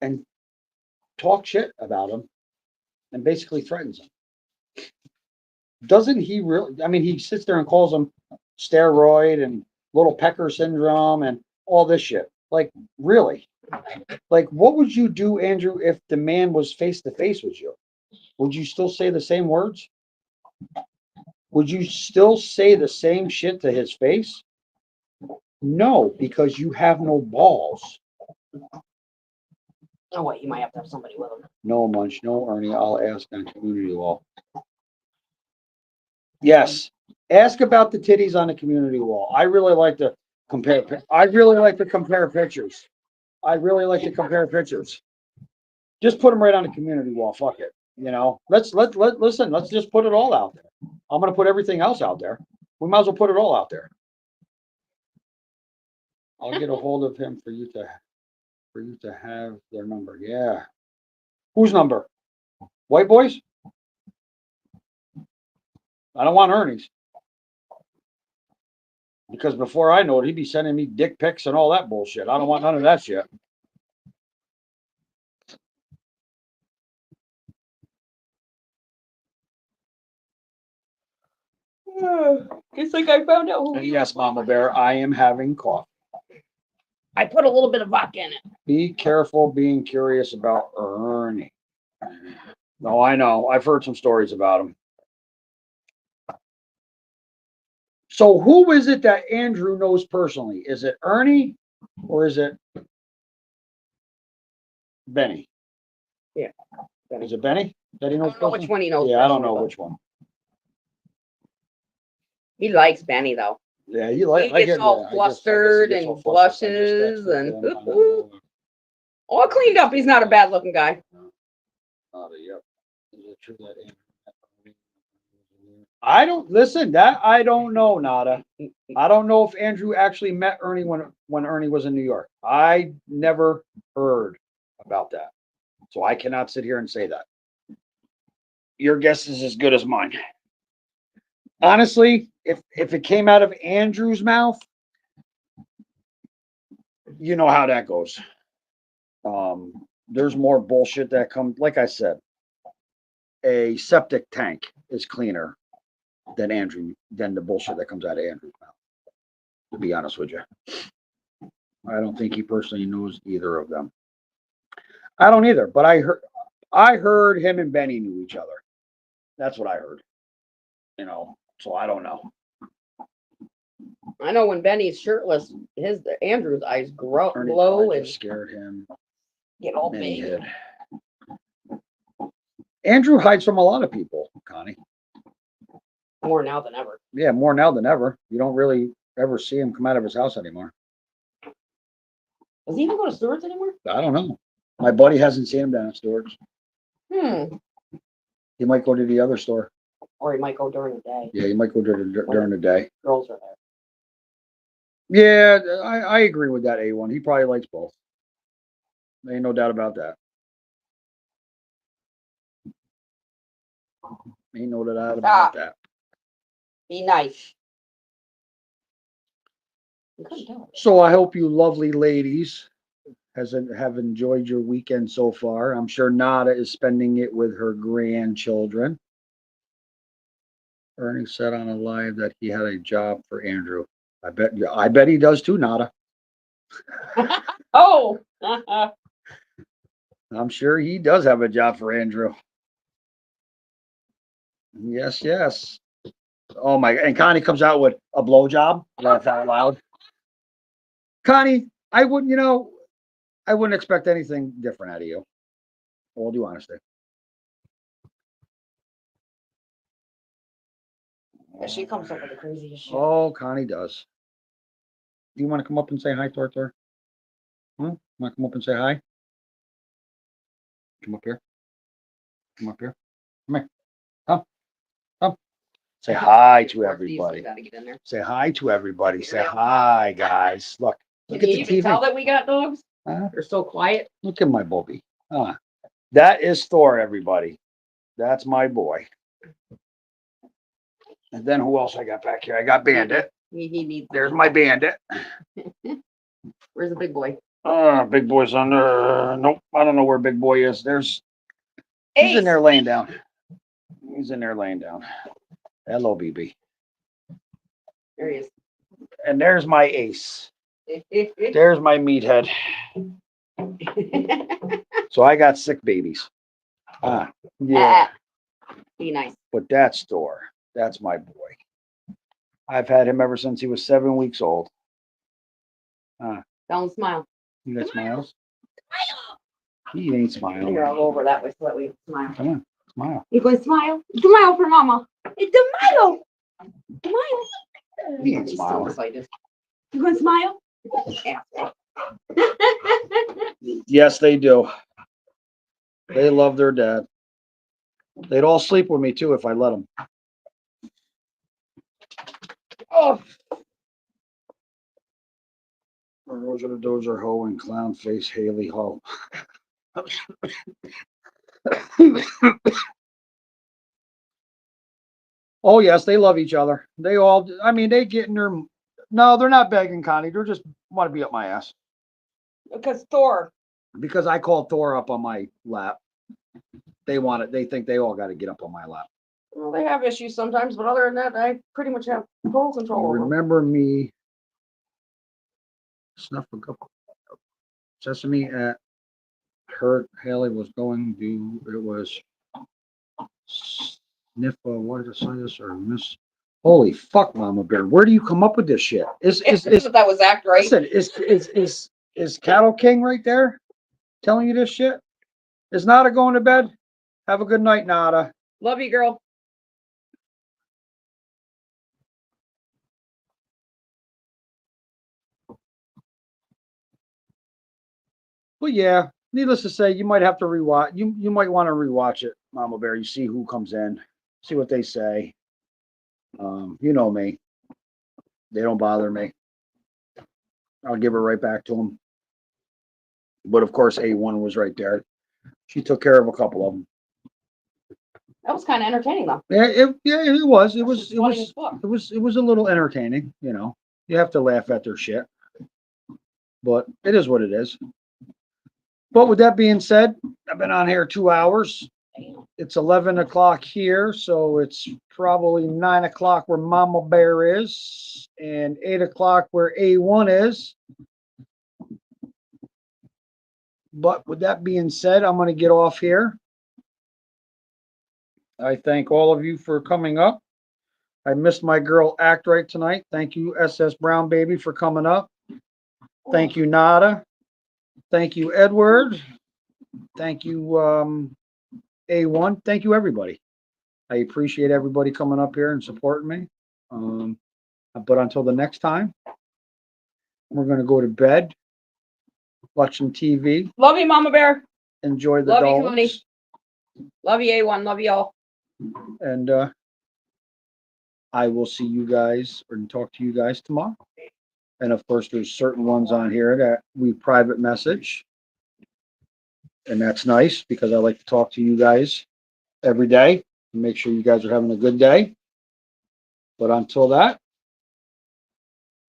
And talk shit about him and basically threatens him. Doesn't he really? I mean, he sits there and calls him steroid and little pecker syndrome and all this shit. Like, really? Like, what would you do, Andrew, if the man was face to face with you? Would you still say the same words? Would you still say the same shit to his face? No, because you have no balls. Oh, wait, you might have to have somebody with him. No, Munch, no, Ernie. I'll ask on community wall. Yes, ask about the titties on the community wall. I really like to compare. I really like to compare pictures. Just put them right on the community wall. Fuck it. Listen. Let's just put it all out there. I'm gonna put everything else out there. We might as well put it all out there. I'll get a hold of him for you to have their number. Yeah. Whose number? White Boys? I don't want Ernie's. Because before I know it, he'd be sending me dick pics and all that bullshit. I don't want none of that shit. It's like I found out who And he yes, was. Mama Bear, I am having coffee. I put a little bit of vodka in it. Be careful being curious about Ernie. No, I know. I've heard some stories about him. So who is it that Andrew knows personally? Is it Ernie or is it Benny? Yeah, Benny. Is it Benny that he I knows don't know which personally? one he knows. Yeah, I don't personally, know but which one. He likes Benny though. Yeah, he like. He gets all flustered and blushes and all cleaned up. He's not a bad looking guy. Yep. Is it true that Andrew met Ernie? I don't listen. That I don't know, Nada. I don't know if Andrew actually met Ernie when Ernie was in New York. I never heard about that, so I cannot sit here and say that. Your guess is as good as mine. Honestly, if it came out of Andrew's mouth, you know how that goes. There's more bullshit that comes. Like I said, a septic tank is cleaner than the bullshit that comes out of Andrew's mouth. To be honest with you, I don't think he personally knows either of them. I don't either, but I heard him and Benny knew each other. That's what I heard. You know, so I don't know. I know when Benny's shirtless, Andrew's eyes Ernie glow probably and just scared him. get all And he big. hid. Andrew hides from a lot of people, Connie. More now than ever. Yeah, more now than ever. You don't really ever see him come out of his house anymore. Does he even go to Stewart's anymore? I don't know. My buddy hasn't seen him down at Stewart's. He might go to the other store. Or he might go during the day. Yeah, he might go during the day. Girls are there. Yeah, I agree with that, A1. He probably likes both. Ain't no doubt about that. Ain't no doubt about that. Be nice. You couldn't tell it. So I hope you lovely ladies have enjoyed your weekend so far. I'm sure Nada is spending it with her grandchildren. Ernie said on a live that he had a job for Andrew. I bet he does too, Nada. Oh! I'm sure he does have a job for Andrew. Yes, yes. Oh my! And Connie comes out with a blowjob. Laugh out loud. Connie, I wouldn't. I wouldn't expect anything different out of you. All due honesty. Yeah, she comes up with the craziest shit. Oh, Connie does. Do you want to come up and say hi to her? Want to come up and say hi? Come up here. Come up here. Come here. Come. Come. Say hi to everybody. Gotta get in there. Say hi to everybody. Say hi, guys. Look Can at you the even tell TV. that we got dogs? Huh? They're so quiet. Look at my Bobby. That is Thor, everybody. That's my boy. And then who else I got back here? I got Bandit. He needs. There's my Bandit. Where's the big boy? Big boy's under. Nope, I don't know where Big Boy is. He's in there laying down. He's in there laying down. Hello, BB. There he is. And there's my Ace. There's my meathead. So I got sick babies. Yeah. Be nice. But that's Thor. That's my boy. I've had him ever since he was 7 weeks old. Don't smile. You got smiles? He ain't smiling. You're all over that way, so that we smile. Come on, smile. You going to smile? Smile for mama. It's a smile. Smile. He ain't He's so smiling. excited. You going to smile? Yes, they do. They love their dad. They'd all sleep with me too if I let them. Oh. Rosa the Dozer Ho and Clown Face Haley Ho. Oh yes, they love each other. They all. I mean, they get in their. No, they're not begging, Connie. They're just want to be up my ass Because Thor. because I called Thor up on my lap. They want it. They think they all got to get up on my lap. Well, they have issues sometimes, but other than that, I pretty much have total control You over them. remember me snuff a couple sesame at her Haley was going to, it was Sniffa, what is this, or Miss, holy fuck, Mama Bear, where do you come up with this shit? Is That was act right. listen, is Cattle King right there telling you this shit? Is Nada going to bed? Have a good night, Nada. Love you, girl. Well, yeah, needless to say, you might have to rewatch. You might want to rewatch it, Mama Bear. You see who comes in, see what they say. You know me. They don't bother me. I'll give it right back to them. But of course, A1 was right there. She took care of a couple of them. That was kind of entertaining, though. Yeah, it was. It That was. It funny was. as fuck. It was a little entertaining. You know, you have to laugh at their shit, but it is what it is. But with that being said, I've been on here 2 hours. Damn. It's 11 o'clock here, so it's probably 9 o'clock where Mama Bear is, and 8 o'clock where A1 is. But with that being said, I'm going to get off here. I thank all of you for coming up. I missed my girl Act Right tonight. Thank you, SS Brown Baby, for coming up. Thank you, Nada. Thank you, Edward. Thank you, A1. Thank you, everybody. I appreciate everybody coming up here and supporting me. But until the next time, we're going to go to bed, watch some TV, Love you, Mama Bear. enjoy the Love you, dogs, honey. Love you, A1. Love you all. and I will see you guys or talk to you guys tomorrow. And of course, there's certain ones on here that we private message. And that's nice because I like to talk to you guys every day and make sure you guys are having a good day. But until that,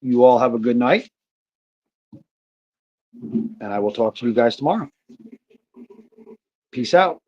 you all have a good night. And I will talk to you guys tomorrow. Peace out.